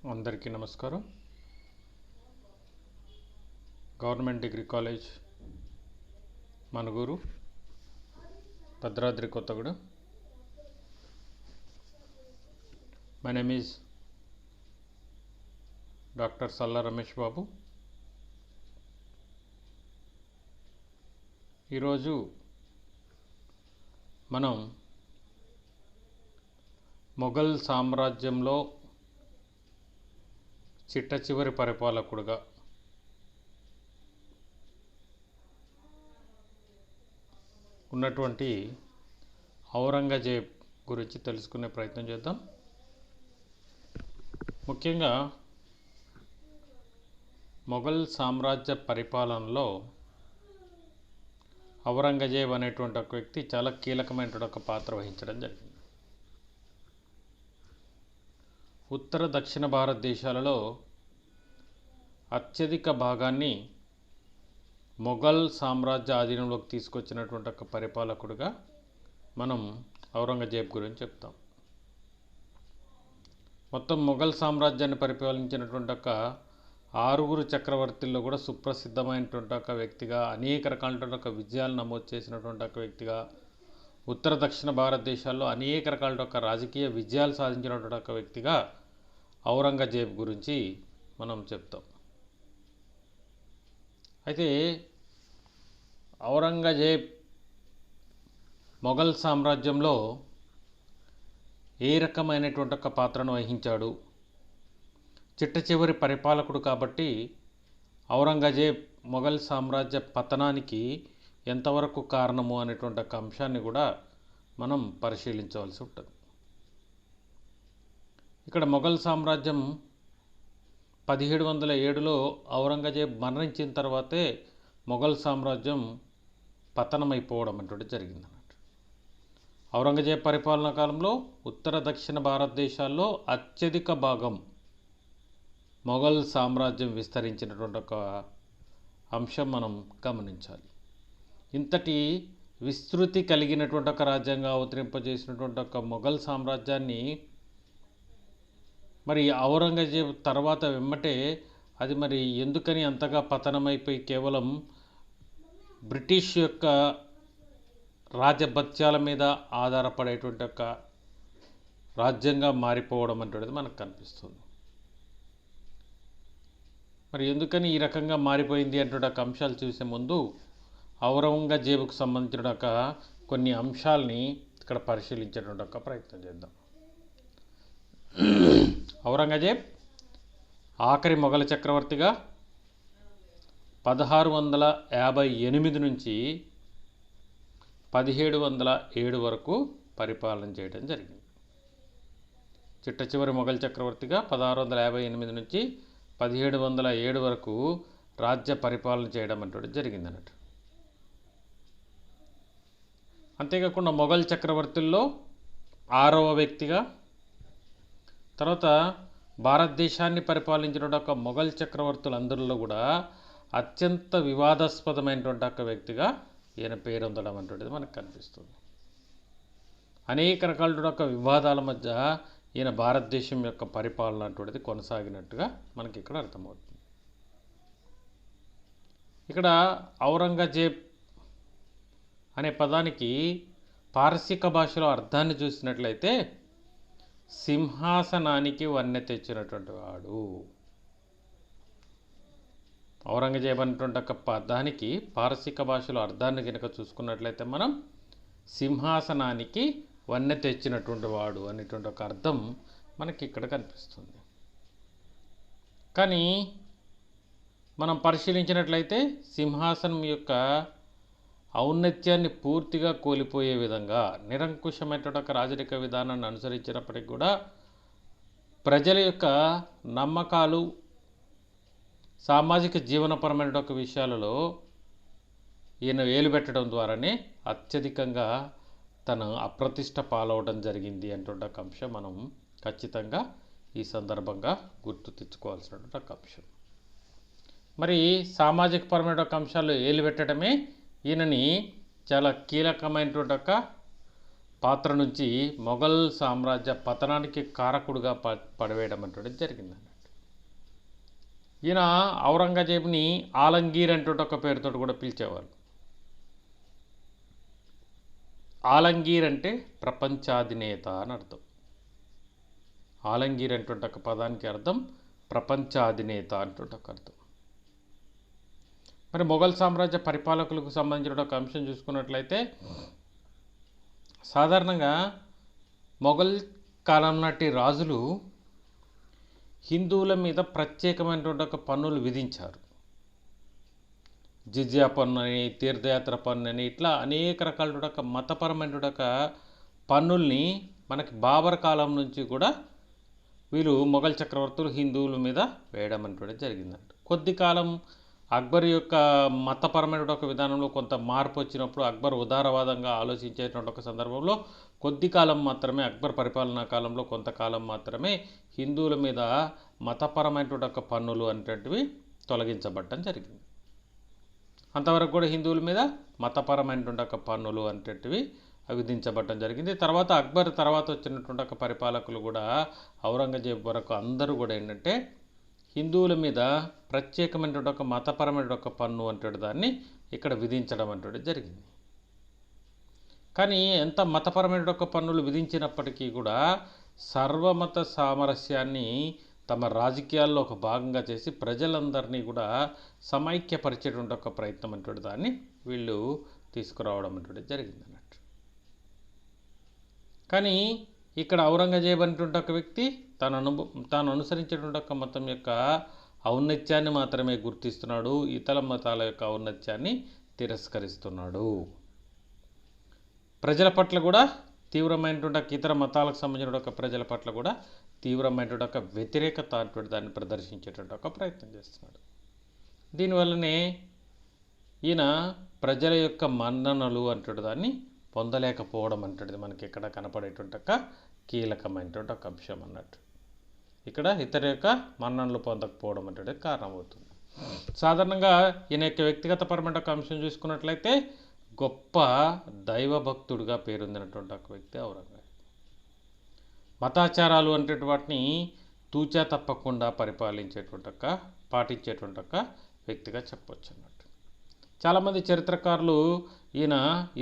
అందరికీ నమస్కారం. Government degree college Manuguru, Bhadradri Kothagudem. My name is doctor Salla Ramesh Babu. ఈరోజు మనం మొఘల్ సామ్రాజ్యంలో చిట్ట చివరి పరిపాలకుడుగా ఉన్నటువంటి ఔరంగజేబ్ గురించి తెలుసుకునే ప్రయత్నం చేద్దాం. ముఖ్యంగా మొఘల్ సామ్రాజ్య పరిపాలనలో ఔరంగజేబ్ అనేటువంటి ఒక వ్యక్తి చాలా కీలకమైనటువంటి ఒక పాత్ర వహించడం జరిగింది. ఉత్తర దక్షిణ భారతదేశాలలో అత్యధిక భాగాన్ని మొఘల్ సామ్రాజ్య ఆధీనంలోకి తీసుకొచ్చినటువంటి ఒక పరిపాలకుడుగా మనం ఔరంగజేబ్ గురించి చెప్తాం. మొత్తం మొఘల్ సామ్రాజ్యాన్ని పరిపాలించినటువంటి ఒక 6 చక్రవర్తుల్లో కూడా సుప్రసిద్ధమైనటువంటి ఒక వ్యక్తిగా, అనేక రకాలైనటువంటి ఒక విజయాలు నమోదు చేసినటువంటి ఒక వ్యక్తిగా, ఉత్తర దక్షిణ భారతదేశాల్లో అనేక రకాల ఒక రాజకీయ విజయాలు సాధించినటువంటి ఒక వ్యక్తిగా ఔరంగజేబ్ గురించి మనం చెప్తాం. అయితే ఔరంగజేబ్ మొఘల్ సామ్రాజ్యంలో ఏ రకమైనటువంటి ఒక పాత్రను వహించాడు? చిట్ట చివరి పరిపాలకుడు కాబట్టి ఔరంగజేబ్ మొఘల్ సామ్రాజ్య పతనానికి ఎంతవరకు కారణము అనేటువంటి ఒక అంశాన్ని కూడా మనం పరిశీలించవలసి ఉంటుంది. ఇక్కడ మొఘల్ సామ్రాజ్యం 1707లో ఔరంగజేబ్ మరణించిన తర్వాతే మొఘల్ సామ్రాజ్యం పతనమైపోవడం అనేటువంటి జరిగిందన్నమాట. ఔరంగజేబ్ పరిపాలనా కాలంలో ఉత్తర దక్షిణ భారతదేశాల్లో అత్యధిక భాగం మొఘల్ సామ్రాజ్యం విస్తరించినటువంటి ఒక అంశం మనం గమనించాలి. ఇంతటి విస్తృతి కలిగినటువంటి ఒక రాజ్యంగా అవతరింపజేసినటువంటి ఒక మొఘల్ సామ్రాజ్యాన్ని మరి ఔరంగజేబ్ తర్వాత వెమ్మటే అది మరి ఎందుకని అంతగా పతనమైపోయి కేవలం బ్రిటిష్ యొక్క రాజభత్యాల మీద ఆధారపడేటువంటి ఒక రాజ్యంగా మారిపోవడం అనేది మనకు కనిపిస్తుంది. మరి ఎందుకని ఈ రకంగా మారిపోయింది అంటే ఒక అంశాలు చూసే ముందు ఔరంగజేబుకు సంబంధించిన ఒక కొన్ని అంశాలని ఇక్కడ పరిశీలించేటువంటి ఒక ప్రయత్నం చేద్దాం. ఔరంగజేబ్ ఆఖరి మొఘల్ చక్రవర్తిగా 1658 నుంచి 1707 వరకు పరిపాలన చేయడం జరిగింది. చిట్ట చివరి మొఘల్ చక్రవర్తిగా 1658 నుంచి 1707 వరకు రాజ్య పరిపాలన చేయడం అంటే జరిగింది అన్నట్టు. అంతేకాకుండా మొఘల్ చక్రవర్తుల్లో 6వ వ్యక్తిగా, తర్వాత భారతదేశాన్ని పరిపాలించిన ఒక మొఘల్ చక్రవర్తులందరిలో కూడా అత్యంత వివాదాస్పదమైనటువంటి ఒక వ్యక్తిగా ఈయన పేరొందడం అనేటువంటిది మనకు కనిపిస్తుంది. అనేక రకాల ఒక వివాదాల మధ్య ఈయన భారతదేశం యొక్క పరిపాలన అటువంటిది కొనసాగినట్టుగా మనకి ఇక్కడ అర్థమవుతుంది. ఇక్కడ ఔరంగజేబ్ అనే పదానికి పారసీక భాషలో అర్థాన్ని చూసినట్లయితే సింహాసనానికి వన్నె తెచ్చినటువంటి వాడు. ఔరంగజేబ్ అనేటువంటి ఒక పదానికి పారసీక భాషలో అర్థాన్ని కనుక చూసుకున్నట్లయితే మనం సింహాసనానికి వన్నె తెచ్చినటువంటి వాడు అనేటువంటి ఒక అర్థం మనకి ఇక్కడ కనిపిస్తుంది. కానీ మనం పరిశీలించినట్లయితే సింహాసనం యొక్క ఔన్నత్యాన్ని పూర్తిగా కోల్పోయే విధంగా నిరంకుశమైనటువంటి ఒక రాజరిక విధానాన్ని అనుసరించినప్పటికీ కూడా ప్రజల యొక్క నమ్మకాలు, సామాజిక జీవనపరమైన ఒక విషయాలలో ఈయన వేలుపెట్టడం ద్వారానే అత్యధికంగా తను అప్రతిష్ట పాలవడం జరిగింది అంటున్న ఒక అంశం మనం ఖచ్చితంగా ఈ సందర్భంగా గుర్తు తెచ్చుకోవాల్సినటువంటి ఒక అంశం. మరి సామాజిక పరమైన ఒక అంశాలు ఏలుపెట్టడమే ఈయనని చాలా కీలకమైనటువంటి ఒక పాత్ర నుంచి మొఘల్ సామ్రాజ్య పతనానికి కారకుడుగా పడవేయడం అంటే జరిగిందండి. ఈయన ఔరంగజేబుని ఆలంగీర్ అంటూ ఒక పేరుతో కూడా పిలిచేవారు. ఆలంగీర్ అంటే ప్రపంచాధినేత అని అర్థం. ఆలంగీర్ అంటుంటే ఒక పదానికి అర్థం ప్రపంచాధినేత అంటుంటే ఒక అర్థం. మరి మొఘల్ సామ్రాజ్య పరిపాలకులకు సంబంధించిన ఒక అంశం చూసుకున్నట్లయితే సాధారణంగా మొఘల్ కాలం నాటి రాజులు హిందువుల మీద ప్రత్యేకమైనటువంటి ఒక పన్నులు విధించారు. జిజియా పన్ను అని, తీర్థయాత్ర పన్ను అని, ఇట్లా అనేక రకాల ఒక మతపరమైనటువంటి ఒక పన్నుల్ని మనకి బాబర్ కాలం నుంచి కూడా వీళ్ళు మొఘల్ చక్రవర్తులు హిందువుల మీద వేయడం అనేటువంటి జరిగిందంట. కొద్ది కాలం అక్బర్ యొక్క మతపరమైన ఒక విధానంలో కొంత మార్పు వచ్చినప్పుడు అక్బర్ ఉదారవాదంగా ఆలోచించేటువంటి ఒక సందర్భంలో కొద్ది కాలం మాత్రమే, అక్బర్ పరిపాలనా కాలంలో కొంతకాలం మాత్రమే హిందువుల మీద మతపరమైనటువంటి ఒక పన్నులు అనేటువంటివి తొలగించబడటం జరిగింది. అంతవరకు కూడా హిందువుల మీద మతపరమైనటువంటి ఒక పన్నులు అనేటువంటివి విధించబడటం జరిగింది. తర్వాత అక్బర్ తర్వాత వచ్చినటువంటి ఒక పరిపాలకులు కూడా ఔరంగజేబు వరకు అందరూ కూడా ఏంటంటే హిందువుల మీద ప్రత్యేకమైనటువంటి ఒక మతపరమైన ఒక పన్ను అంటే దాన్ని ఇక్కడ విధించడం అంటే జరిగింది. కానీ ఎంత మతపరమైన ఒక పన్నులు విధించినప్పటికీ కూడా సర్వమత సామరస్యాన్ని తమ రాజకీయాల్లో ఒక భాగంగా చేసి ప్రజలందరినీ కూడా సమైక్యపరిచేటువంటి ఒక ప్రయత్నం అంటే దాన్ని వీళ్ళు తీసుకురావడం అంటే జరిగింది అన్నట్టు. కానీ ఇక్కడ ఔరంగజేబు అనేటువంటి ఒక వ్యక్తి తాను అనుసరించేటువంటి ఒక మతం యొక్క ఔన్నత్యాన్ని మాత్రమే గుర్తిస్తున్నాడు, ఇతర మతాల యొక్క ఔన్నత్యాన్ని తిరస్కరిస్తున్నాడు. ప్రజల పట్ల కూడా తీవ్రమైనటువంటి ఇతర మతాలకు సంబంధించిన ఒక ప్రజల పట్ల కూడా తీవ్రమైనటువంటి ఒక వ్యతిరేకత అటువంటి దాన్ని ప్రదర్శించేటువంటి ఒక ప్రయత్నం చేస్తున్నాడు. దీనివల్లనే ఈయన ప్రజల యొక్క మన్ననలు అంటే దాన్ని పొందలేకపోవడం అంటది మనకి ఇక్కడ కనపడేటువంటి ఒక కీలకమైనటువంటి ఒక అంశం అన్నట్టు. ఇక్కడ ఇతర యొక్క మన్ననలు పొందకపోవడం అంటే కారణమవుతుంది. సాధారణంగా ఈయన యొక్క వ్యక్తిగతపరమైన ఒక అంశం చూసుకున్నట్లయితే గొప్ప దైవభక్తుడిగా పేరొందినటువంటి ఒక వ్యక్తి ఔరంగజేబు. మతాచారాలు అంటే వాటిని తూచా తప్పకుండా పాటించేటువంటి ఒక వ్యక్తిగా చెప్పవచ్చు అన్నట్టు. చాలామంది చరిత్రకారులు ఈయన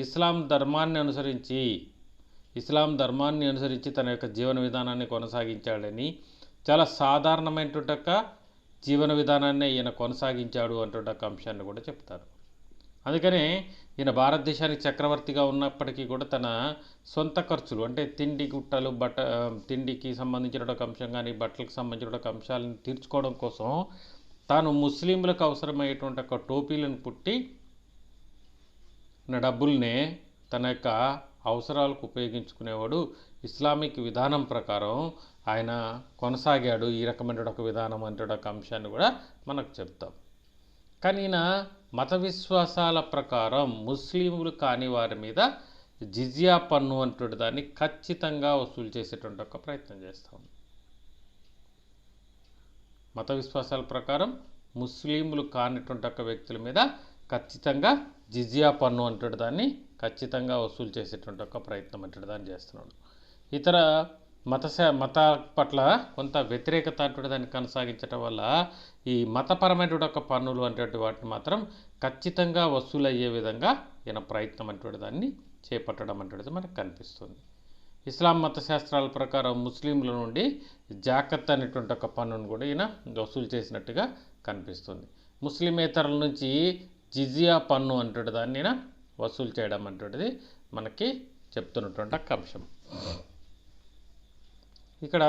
ఇస్లాం ధర్మాన్ని అనుసరించి తన యొక్క జీవన విధానాన్ని కొనసాగించాడని, చాలా సాధారణమైనటువంటి ఒక జీవన విధానాన్ని ఈయన కొనసాగించాడు అంటువంటి ఒక అంశాన్ని కూడా చెప్తారు. అందుకనే ఈయన భారతదేశానికి చక్రవర్తిగా ఉన్నప్పటికీ కూడా తన సొంత ఖర్చులు అంటే తిండికి సంబంధించిన ఒక అంశం కానీ బట్టలకు సంబంధించిన ఒక అంశాలను తీర్చుకోవడం కోసం తాను ముస్లింలకు అవసరమయ్యేటువంటి ఒక టోపీలను పుట్టి డబ్బుల్నే తన యొక్క అవసరాలకు ఉపయోగించుకునేవాడు. ఇస్లామిక్ విధానం ప్రకారం ఆయన కొనసాగాడు ఈ రకమైన ఒక విధానం అంటే ఒక అంశాన్ని కూడా మనకు చెప్తాం. కానీ ఈయన మత విశ్వాసాల ప్రకారం ముస్లింలు కాని వారి మీద జిజియా పన్ను అంటే దాన్ని ఖచ్చితంగా వసూలు చేసేటువంటి ఒక ప్రయత్నం చేస్తాం. మత విశ్వాసాల ప్రకారం ముస్లింలు కానిటువంటి ఒక వ్యక్తుల మీద ఖచ్చితంగా జిజియా పన్ను అంటే దాన్ని ఖచ్చితంగా వసూలు చేసేటువంటి ఒక ప్రయత్నం అంటే దాన్ని చేస్తున్నాడు. ఇతర మత పట్ల కొంత వ్యతిరేకత అంటే దాన్ని కొనసాగించడం వల్ల ఈ మతపరమైన ఒక పన్నులు అంటే వాటిని మాత్రం ఖచ్చితంగా వసూలు అయ్యే విధంగా ఈయన ప్రయత్నం అంటే దాన్ని చేపట్టడం అంటే మనకు కనిపిస్తుంది. ఇస్లాం మత శాస్త్రాల ప్రకారం ముస్లింల నుండి జాకత్ అనేటువంటి ఒక పన్నును కూడా ఈయన వసూలు చేసినట్టుగా కనిపిస్తుంది. ముస్లిమేతరుల నుంచి జిజియా పన్ను అంటే దాన్ని ఈయన వసూలు చేయడం అంటేది మనకి చెప్తున్నటువంటి ఒక అంశం. ఇక్కడ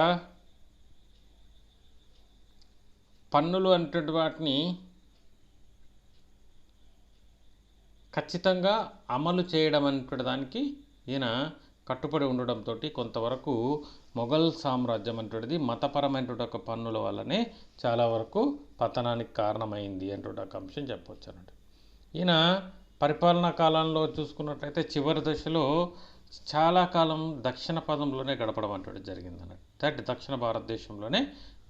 పన్నులు అంటే వాటిని ఖచ్చితంగా అమలు చేయడం అనే దానికి ఈయన కట్టుబడి ఉండడంతో కొంతవరకు మొఘల్ సామ్రాజ్యం అంటే మతపరమైనటువంటి ఒక పన్నుల వల్లనే చాలా వరకు పతనానికి కారణమైంది అంటే ఒక అంశం చెప్పవచ్చు అన్నట్టు. ఈయన పరిపాలనా కాలంలో చూసుకున్నట్లయితే చివరి దశలో చాలా కాలం దక్షిణ పదంలోనే గడపడం అంటే జరిగింది అన్నట్టు. దక్షిణ భారతదేశంలోనే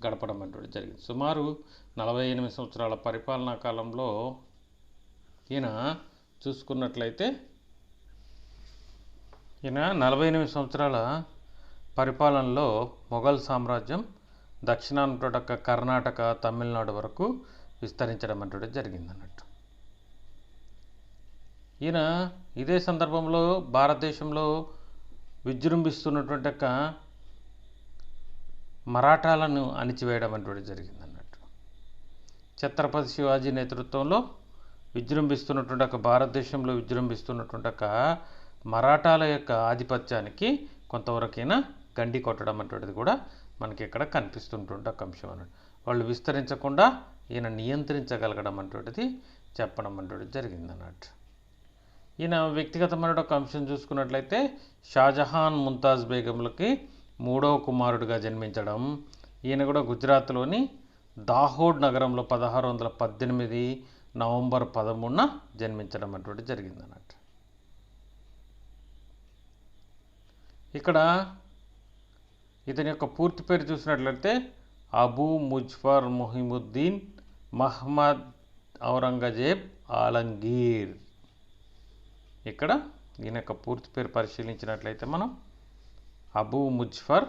గడపడం అంటే జరిగింది. సుమారు 48 సంవత్సరాల పరిపాలనా కాలంలో ఈయన చూసుకున్నట్లయితే ఈయన 48 సంవత్సరాల పరిపాలనలో మొఘల్ సామ్రాజ్యం దక్షిణాన కర్ణాటక, తమిళనాడు వరకు విస్తరించడం అంటే జరిగింది అన్నట్టు. ఈయన ఇదే సందర్భంలో భారతదేశంలో విజృంభిస్తున్నటువంటి మరాఠాలను అణిచివేయడం అంటే జరిగింది అన్నట్టు. ఛత్రపతి శివాజీ నేతృత్వంలో విజృంభిస్తున్నటువంటి భారతదేశంలో విజృంభిస్తున్నటువంటి మరాఠాల యొక్క ఆధిపత్యానికి కొంతవరకైనా గండి కొట్టడం అటువంటిది కూడా మనకి ఇక్కడ కనిపిస్తుంటుంటే ఒక అంశం అన్నట్టు. వాళ్ళు విస్తరించకుండా ఈయన నియంత్రించగలగడం అటువంటిది చెప్పడం అటువంటిది జరిగింది అన్నట్టు. ఈయన వ్యక్తిగతమైన ఒక అంశం చూసుకున్నట్లయితే షాజహాన్ ముంతాజ్ బేగంలకి 3వ కుమారుడిగా జన్మించడం. ఈయన కూడా గుజరాత్లోని దాహోడ్ నగరంలో 1618 నవంబర్ 13న జన్మించడం అటువంటి జరిగింది అన్నట్టు. ఇక్కడ ఇతని యొక్క పూర్తి పేరు చూసినట్లయితే అబూ ముజఫర్ మొహిముద్దీన్ మహ్మద్ ఔరంగజేబ్ ఆలంగీర్. ఇక్కడ ఈయన యొక్క పూర్తి పేరు పరిశీలించినట్లయితే మనం అబూ ముజఫర్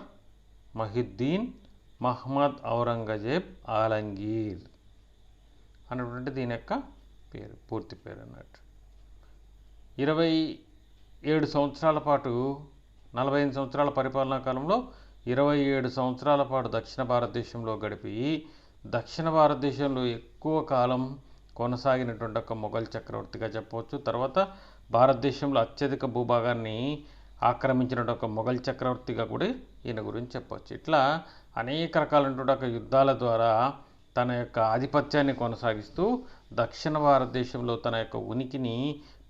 మొహిద్దీన్ మహ్మద్ ఔరంగజేబ్ ఆలంగీర్ అన్నటువంటి దీని యొక్క పేరు, పూర్తి పేరు అన్నట్టు. 27 సంవత్సరాల పాటు 45 సంవత్సరాల పరిపాలనా కాలంలో 27 సంవత్సరాల పాటు దక్షిణ భారతదేశంలో గడిపి దక్షిణ భారతదేశంలో ఎక్కువ కాలం కొనసాగినటువంటి ఒక మొఘల్ చక్రవర్తిగా చెప్పవచ్చు. తర్వాత భారతదేశంలో అత్యధిక భూభాగాన్ని ఆక్రమించినటువంటి ఒక మొఘల్ చక్రవర్తిగా కూడా ఈయన గురించి చెప్పవచ్చు. ఇట్లా అనేక రకాలైనటువంటి ఒక యుద్ధాల ద్వారా తన యొక్క ఆధిపత్యాన్ని కొనసాగిస్తూ దక్షిణ భారతదేశంలో తన యొక్క ఉనికిని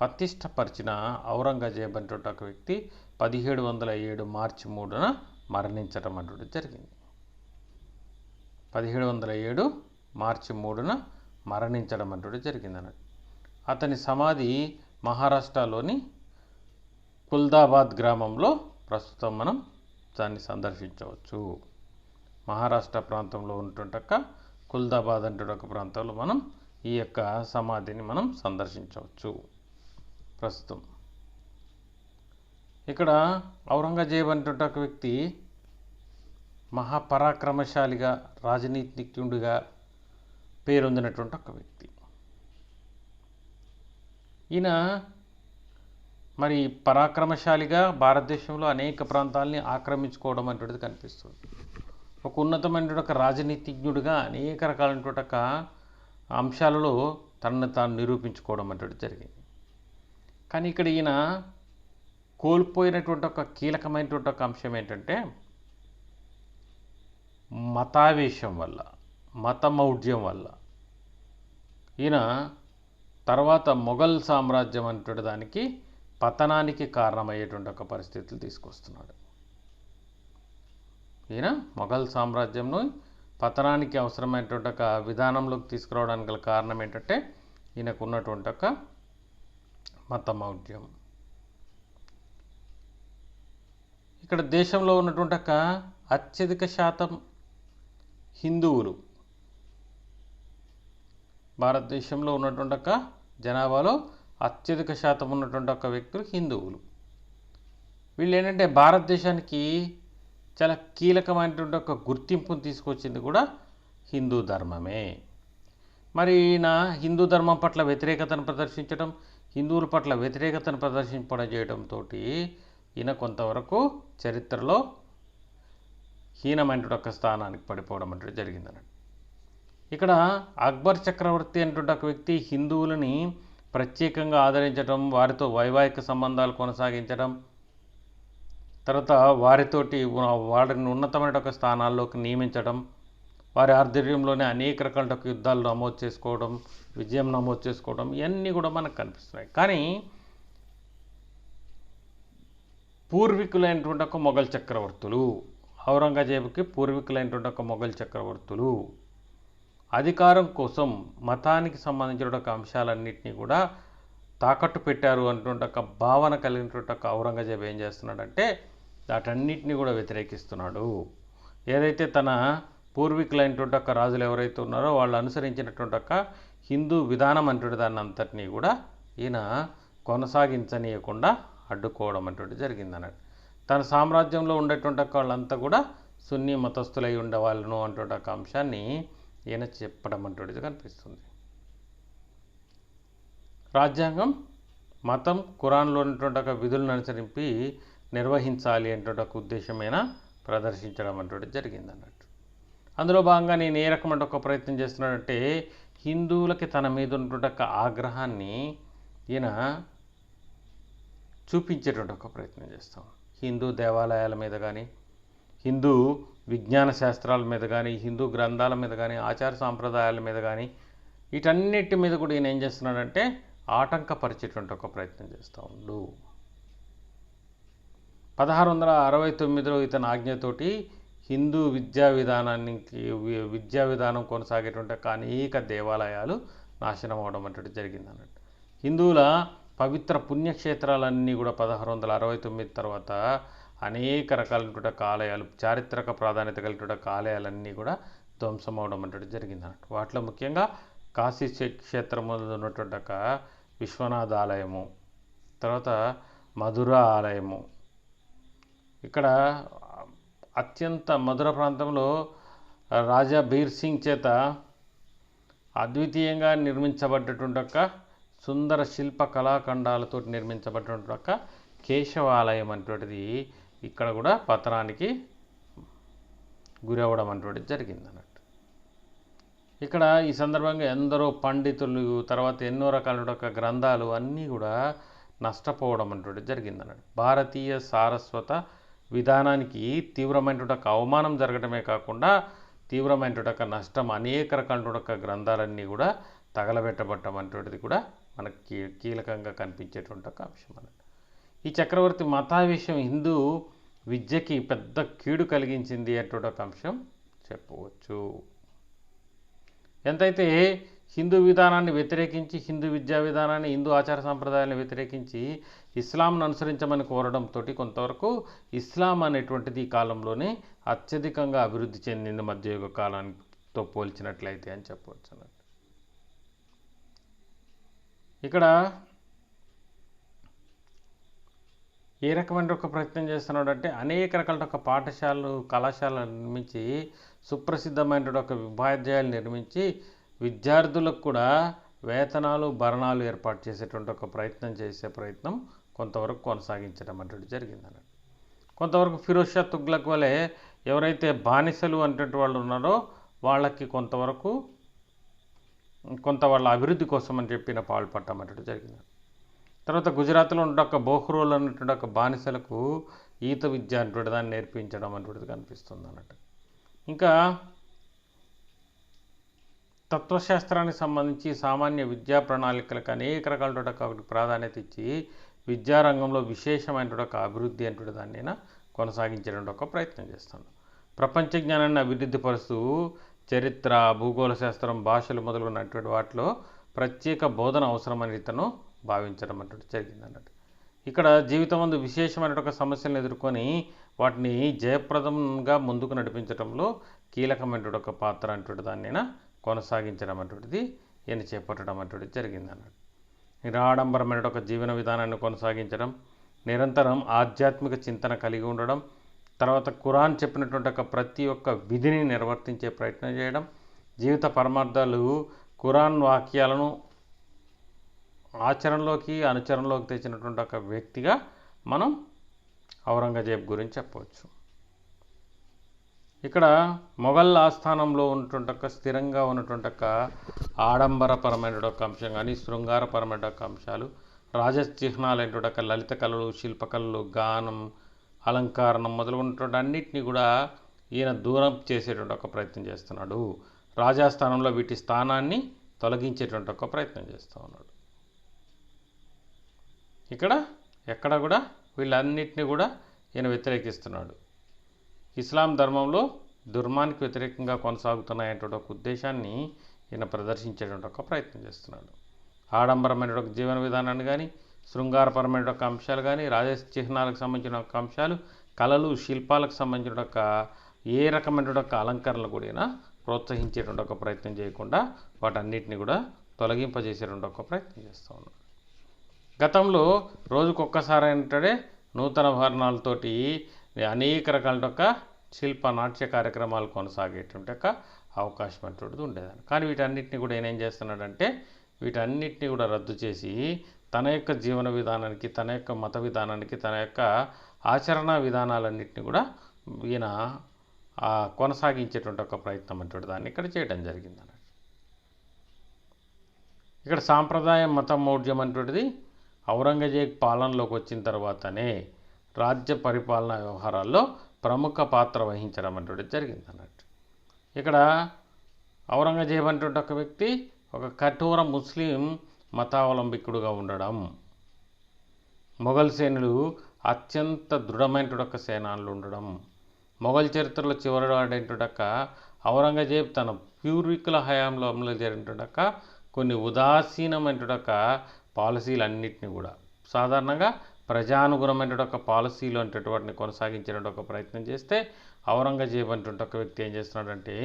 పటిష్టపరిచిన ఔరంగజేబ్ అనేటువంటి ఒక వ్యక్తి 1707 మార్చి 3న మరణించడం అటువంటి జరిగింది. 1707 మార్చి 3న మరణించడం అటువంటి జరిగింది అన్నట్టు. అతని సమాధి మహారాష్ట్రలోని కుల్దాబాద్ గ్రామంలో ప్రస్తుతం మనం దాన్ని సందర్శించవచ్చు. మహారాష్ట్ర ప్రాంతంలో ఉన్నటువంటి కుల్దాబాద్ అంటే ఒక ప్రాంతంలో మనం ఈ యొక్క సమాధిని మనం సందర్శించవచ్చు ప్రస్తుతం. ఇక్కడ ఔరంగజేబ్ అనేటువంటి ఒక వ్యక్తి మహాపరాక్రమశాలిగా, రాజనీతిజ్ఞుడిగా పేరొందినటువంటి ఒక వ్యక్తి. ఈయన మరి పరాక్రమశాలిగా భారతదేశంలో అనేక ప్రాంతాలని ఆక్రమించుకోవడం అనేటువంటిది కనిపిస్తుంది. ఒక ఉన్నతమైనటువంటి ఒక రాజనీతిజ్ఞుడిగా అనేక రకాలైనటువంటి ఒక అంశాలలో తనను తాను నిరూపించుకోవడం అనేటువంటిది జరిగింది. కానీ ఇక్కడ ఈయన కోల్పోయినటువంటి ఒక కీలకమైనటువంటి ఒక అంశం ఏంటంటే మతావేశం వల్ల, మతమౌఢ్యం వల్ల ఈయన తర్వాత మొఘల్ సామ్రాజ్యం అనేటువంటి దానికి పతనానికి కారణమయ్యేటువంటి ఒక పరిస్థితులు తీసుకొస్తున్నాడు. ఈయన మొఘల్ సామ్రాజ్యంను పతనానికి అవసరమైనటువంటి ఒక విధానంలోకి తీసుకురావడానికి గల కారణం ఏంటంటే ఈయనకు ఉన్నటువంటి ఒక మతమౌఢ్యం. ఇక్కడ దేశంలో ఉన్నటువంటి ఒక అత్యధిక శాతం హిందువులు, భారతదేశంలో ఉన్నటువంటి ఒక జనాభాలో అత్యధిక శాతం ఉన్నటువంటి ఒక వ్యక్తులు హిందువులు. వీళ్ళు ఏంటంటే భారతదేశానికి చాలా కీలకమైనటువంటి ఒక గుర్తింపును తీసుకొచ్చింది కూడా హిందూ ధర్మమే. మరి ఈయన హిందూ ధర్మం పట్ల వ్యతిరేకతను ప్రదర్శించడం, హిందువుల పట్ల వ్యతిరేకతను ప్రదర్శింపజేయడంతో ఈయన కొంతవరకు చరిత్రలో హీనమైనటువంటి ఒక స్థానానికి పడిపోవడం అంటే జరిగిందన్నట్టు. ఇక్కడ అక్బర్ చక్రవర్తి అనేటువంటి ఒక వ్యక్తి హిందువులని ప్రత్యేకంగా ఆదరించడం, వారితో వైవాహిక సంబంధాలు కొనసాగించడం, తర్వాత వారితోటి వారిని ఉన్నతమైన ఒక స్థానాల్లోకి నియమించడం, వారి ఆధ్వర్యంలోనే అనేక రకాల యుద్ధాలు నమోదు చేసుకోవడం, విజయం నమోదు చేసుకోవడం, ఇవన్నీ కూడా మనకు కనిపిస్తున్నాయి. కానీ పూర్వీకులైనటువంటి ఒక మొఘల్ చక్రవర్తులు, ఔరంగజేబుకి పూర్వీకులైనటువంటి ఒక మొఘల్ చక్రవర్తులు అధికారం కోసం మతానికి సంబంధించిన ఒక అంశాలన్నింటినీ కూడా తాకట్టు పెట్టారు అంటుంటే ఒక భావన కలిగినటువంటి ఒక ఔరంగజేబు ఏం చేస్తున్నాడంటే వాటన్నిటిని కూడా వ్యతిరేకిస్తున్నాడు. ఏదైతే తన పూర్వీకులైనటువంటి ఒక రాజులు ఎవరైతే ఉన్నారో వాళ్ళు అనుసరించినటువంటి ఒక హిందూ విధానం అంటుంటే దాన్ని అంతటినీ కూడా ఈయన కొనసాగించనీయకుండా అడ్డుకోవడం అంటుంటే జరిగింది అన్నట్టు. తన సామ్రాజ్యంలో ఉండేటువంటి వాళ్ళంతా కూడా సున్నీ మతస్థులై ఉండవాళ్ళను అంటున్న ఒక అంశాన్ని ఈయన చెప్పడం అంటున్నది కనిపిస్తుంది. రాజ్యాంగం మతం ఖురాన్లో ఉన్నటువంటి ఒక విధులను అనుసరించి నిర్వహించాలి అంటున్న ఒక ఉద్దేశమైన ప్రదర్శించడం అంటున్నది జరిగింది అన్నట్టు. అందులో భాగంగా నేను ఏ రకమైన ఒక ప్రయత్నం చేస్తున్నానంటే హిందువులకి తన మీద ఉన్నటువంటి ఒక ఆగ్రహాన్ని ఈయన చూపించేటువంటి ఒక ప్రయత్నం చేస్తాం. హిందూ దేవాలయాల మీద కానీ, హిందూ విజ్ఞాన శాస్త్రాల మీద కానీ, హిందూ గ్రంథాల మీద కానీ, ఆచార సాంప్రదాయాల మీద కానీ, వీటన్నిటి మీద కూడా ఈయన ఏం చేస్తున్నాడంటే ఆటంకపరిచేటువంటి ఒక ప్రయత్నం చేస్తూ ఉండు. 1669లో ఇతని ఆజ్ఞతోటి హిందూ విద్యా విధానం కొనసాగేటువంటి అనేక దేవాలయాలు నాశనం అవడం అంటే జరిగింది అన్నట్టు. హిందువుల పవిత్ర పుణ్యక్షేత్రాలన్నీ కూడా 1669 తర్వాత అనేక రకాలైనటువంటి ఆలయాలు, చారిత్రక ప్రాధాన్యత కలిగినటువంటి ఆలయాలన్నీ కూడా ధ్వంసం అవడం అంటే జరిగింది అన్నట్టు. వాటిలో ముఖ్యంగా కాశీ క్షేత్రంలో ఉన్నటువంటి ఒక విశ్వనాథ ఆలయము, తర్వాత మధుర ఆలయము, ఇక్కడ అత్యంత మధుర ప్రాంతంలో రాజా బీర్ సింగ్ చేత అద్వితీయంగా నిర్మించబడ్డటువంటి ఒక సుందర శిల్ప కళాఖండాలతో నిర్మించబడినటువంటి ఒక కేశవాలయం అటువంటిది ఇక్కడ కూడా పతనానికి గురవడం అటువంటిది జరిగింది అన్నట్టు. ఇక్కడ ఈ సందర్భంగా ఎందరో పండితులు, తర్వాత ఎన్నో రకాల ఒక గ్రంథాలు అన్నీ కూడా నష్టపోవడం అటువంటిది జరిగింది అన్నట్టు. భారతీయ సారస్వత విధానానికి తీవ్రమైనటువంటి ఒక అవమానం జరగడమే కాకుండా తీవ్రమైనటువంటి ఒక నష్టం, అనేక రకాలైన ఒక గ్రంథాలన్నీ కూడా తగలబెట్టబడటం అటువంటిది కూడా మనకి కీలకంగా కనిపించేటువంటి ఒక అంశం అన్నట్టు. ఈ చక్రవర్తి మతావేశం హిందూ విద్యకి పెద్ద కీడు కలిగించింది అటువంటి ఒక అంశం చెప్పవచ్చు. ఎంతైతే హిందూ విధానాన్ని వ్యతిరేకించి, హిందూ విద్యా విధానాన్ని, హిందూ ఆచార సంప్రదాయాలను వ్యతిరేకించి ఇస్లాంను అనుసరించమని కోరడంతో కొంతవరకు ఇస్లాం అనేటువంటిది ఈ కాలంలోనే అత్యధికంగా అభివృద్ధి చెందింది మధ్యయుగ కాలంతో పోల్చినట్లయితే అని చెప్పవచ్చు అన్నట్టు. ఇక్కడ ఏ రకమైన ఒక ప్రయత్నం చేస్తున్నాడు అంటే అనేక రకాల ఒక పాఠశాలలు, కళాశాలలు నిర్మించి, సుప్రసిద్ధమైన ఒక ఉపాధ్యాయులు నిర్మించి విద్యార్థులకు కూడా వేతనాలు, భరణాలు ఏర్పాటు చేసేటువంటి ఒక ప్రయత్నం కొంతవరకు కొనసాగించడం అంటే జరిగింది అన్నట్టు. కొంతవరకు ఫిరోజ్ షా తుగ్లక్ వలె ఎవరైతే బానిసలు అనేటువంటి వాళ్ళు ఉన్నారో వాళ్ళకి కొంత వాళ్ళ అభివృద్ధి కోసం అని చెప్పిన పాల్పడటం అంటే జరిగింది. తర్వాత గుజరాత్లో ఉన్న ఒక బోహ్రోల్ అనేటువంటి ఒక బానిసలకు ఈత విద్య అనేటువంటి దాన్ని నేర్పించడం అనేటువంటిది కనిపిస్తుంది అన్నట్టు. ఇంకా తత్వశాస్త్రానికి సంబంధించి సామాన్య విద్యా ప్రణాళికలకు అనేక రకాల ప్రాధాన్యత ఇచ్చి విద్యారంగంలో విశేషమైనటువంటి ఒక అభివృద్ధి అనేటువంటి దాన్ని కొనసాగించేటువంటి ఒక ప్రయత్నం చేస్తాడు. ప్రపంచ జ్ఞానాన్ని అభివృద్ధి పరుస్తూ చరిత్ర, భూగోళ శాస్త్రం, భాషలు మొదలున్నటువంటి వాటిలో ప్రత్యేక బోధన అవసరమని ఇతను భావించడం అంటే జరిగింది అన్నట్టు. ఇక్కడ జీవితం ముందు విశేషమైన ఒక సమస్యలను ఎదుర్కొని వాటిని జయప్రదంగా ముందుకు నడిపించడంలో కీలకమైన ఒక పాత్ర అంటే దాన్ని కొనసాగించడం అటువంటిది ఈయన చేపట్టడం అటువంటిది జరిగింది అన్నట్టు. నిరాడంబరమైన ఒక జీవన విధానాన్ని కొనసాగించడం, నిరంతరం ఆధ్యాత్మిక చింతన కలిగి ఉండడం, తర్వాత ఖురాన్ చెప్పినటువంటి ఒక ప్రతి ఒక్క విధిని నిర్వర్తించే ప్రయత్నం చేయడం, జీవిత పరమార్థాలు ఖురాన్ వాక్యాలను ఆచరణలోకి, అనుచరణలోకి తెచ్చినటువంటి ఒక వ్యక్తిగా మనం ఔరంగజేబ్ గురించి చెప్పవచ్చు. ఇక్కడ మొఘల్ ఆస్థానంలో ఉన్నటువంటి ఒక స్థిరంగా ఉన్నటువంటి ఒక ఆడంబరపరమైన ఒక అంశం కానీ, శృంగారపరమైన ఒక అంశాలు, రాజచిహ్నాలైనటువంటి ఒక లలిత కళలు, శిల్పకళలు, గానం, అలంకరణం మొదలుగున్నటువంటి అన్నిటినీ కూడా ఈయన దూరం చేసేటువంటి ఒక ప్రయత్నం చేస్తున్నాడు. రాజాస్థానంలో వీటి స్థానాన్ని తొలగించేటువంటి ఒక ప్రయత్నం చేస్తూ ఉన్నాడు. ఎక్కడ కూడా వీళ్ళన్నిటిని కూడా ఈయన వ్యతిరేకిస్తున్నాడు. ఇస్లాం ధర్మంలో దుర్మానికి వ్యతిరేకంగా కొనసాగుతున్నాయనేటువంటి ఒక ఉద్దేశాన్ని ఈయన ప్రదర్శించేటువంటి ఒక ప్రయత్నం చేస్తున్నాడు. ఆడంబరమైన ఒక జీవన విధానాన్ని కానీ, శృంగారపరమైన ఒక అంశాలు కానీ, రాజచిహ్నాలకు సంబంధించిన ఒక అంశాలు, కళలు, శిల్పాలకు సంబంధించిన ఒక ఏ రకమైన ఒక అలంకరణలు కూడా ప్రోత్సహించేటువంటి ఒక ప్రయత్నం చేయకుండా వాటన్నిటిని కూడా తొలగింపజేసేటువంటి ఒక ప్రయత్నం చేస్తూ ఉన్నాడు. గతంలో రోజుకొక్కసారి ఏంటంటే నూతన ఆభరణాలతోటి అనేక రకాల ఒక శిల్ప నాట్య కార్యక్రమాలు కొనసాగేటువంటి ఒక అవకాశం అటువంటిది ఉండేదాన్ని. కానీ వీటన్నిటిని కూడా ఏం చేస్తున్నాడంటే వీటన్నిటిని కూడా రద్దు చేసి తన యొక్క జీవన విధానానికి, తన యొక్క మత విధానానికి, తన యొక్క ఆచరణ విధానాలన్నింటినీ కూడా ఈయన కొనసాగించేటువంటి ఒక ప్రయత్నం అటువంటి దాన్ని ఇక్కడ చేయడం జరిగింది అన్నట్టు. ఇక్కడ సాంప్రదాయం మతం మౌఢ్యం అటువంటిది ఔరంగజేబ్ పాలనలోకి వచ్చిన తర్వాతనే రాజ్య పరిపాలనా వ్యవహారాల్లో ప్రముఖ పాత్ర వహించడం అటువంటిది జరిగింది అన్నట్టు. ఇక్కడ ఔరంగజేబ్ అనేటువంటి ఒక వ్యక్తి ఒక కఠోర ముస్లిం మతావలంబికుడుగా ఉండడం, మొఘల్ సేనులు అత్యంత దృఢమైనటువంటి ఒక సేనానులు ఉండడం, మొఘల్ చరిత్రలో చివరివాడైనటువంటి ఒక ఔరంగజేబ్ తన పూర్వీకుల హయాంలో అమలు జరిగినటువంటి కొన్ని ఉదాసీనమైనటువంటి ఒక పాలసీలన్నింటినీ కూడా సాధారణంగా ప్రజానుగుణమైనటువంటి ఒక పాలసీలు అంటే వాటిని కొనసాగించేటువంటి ఒక ప్రయత్నం చేస్తే ఔరంగజేబ్ అనేటువంటి ఒక వ్యక్తి ఏం చేస్తున్నాడంటే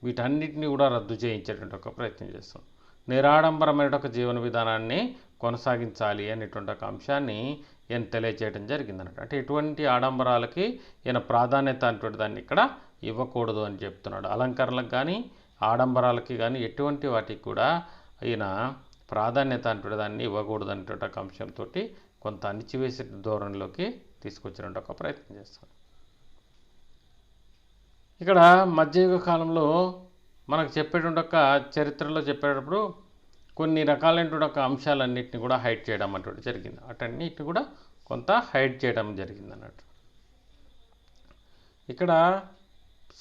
వీటన్నిటిని కూడా రద్దు చేయించేటువంటి ఒక ప్రయత్నం చేస్తున్నాడు. నిరాడంబరమైన ఒక జీవన విధానాన్ని కొనసాగించాలి అనేటువంటి ఒక అంశాన్ని ఈయన తెలియచేయడం జరిగిందన్నట్టు. అంటే ఎటువంటి ఆడంబరాలకి ఈయన ప్రాధాన్యత అనేటువంటి దాన్ని ఇక్కడ ఇవ్వకూడదు అని చెప్తున్నాడు. అలంకరణలకు కానీ ఆడంబరాలకి కానీ ఎటువంటి వాటికి కూడా ఈయన ప్రాధాన్యత అనేటువంటి దాన్ని ఇవ్వకూడదు అనేటువంటి ఒక అంశంతో కొంత అణిచివేసే ధోరణిలోకి తీసుకొచ్చినట్టు ఒక ప్రయత్నం చేస్తాడు. ఇక్కడ మధ్యయుగ కాలంలో మనకు చెప్పేటువంటి ఒక చరిత్రలో చెప్పేటప్పుడు కొన్ని రకాలైనటువంటి ఒక అంశాలన్నింటినీ కూడా హైడ్ చేయడం అటువంటి జరిగింది. అటన్నిటిని కూడా కొంత హైడ్ చేయడం జరిగింది అన్నట్టు. ఇక్కడ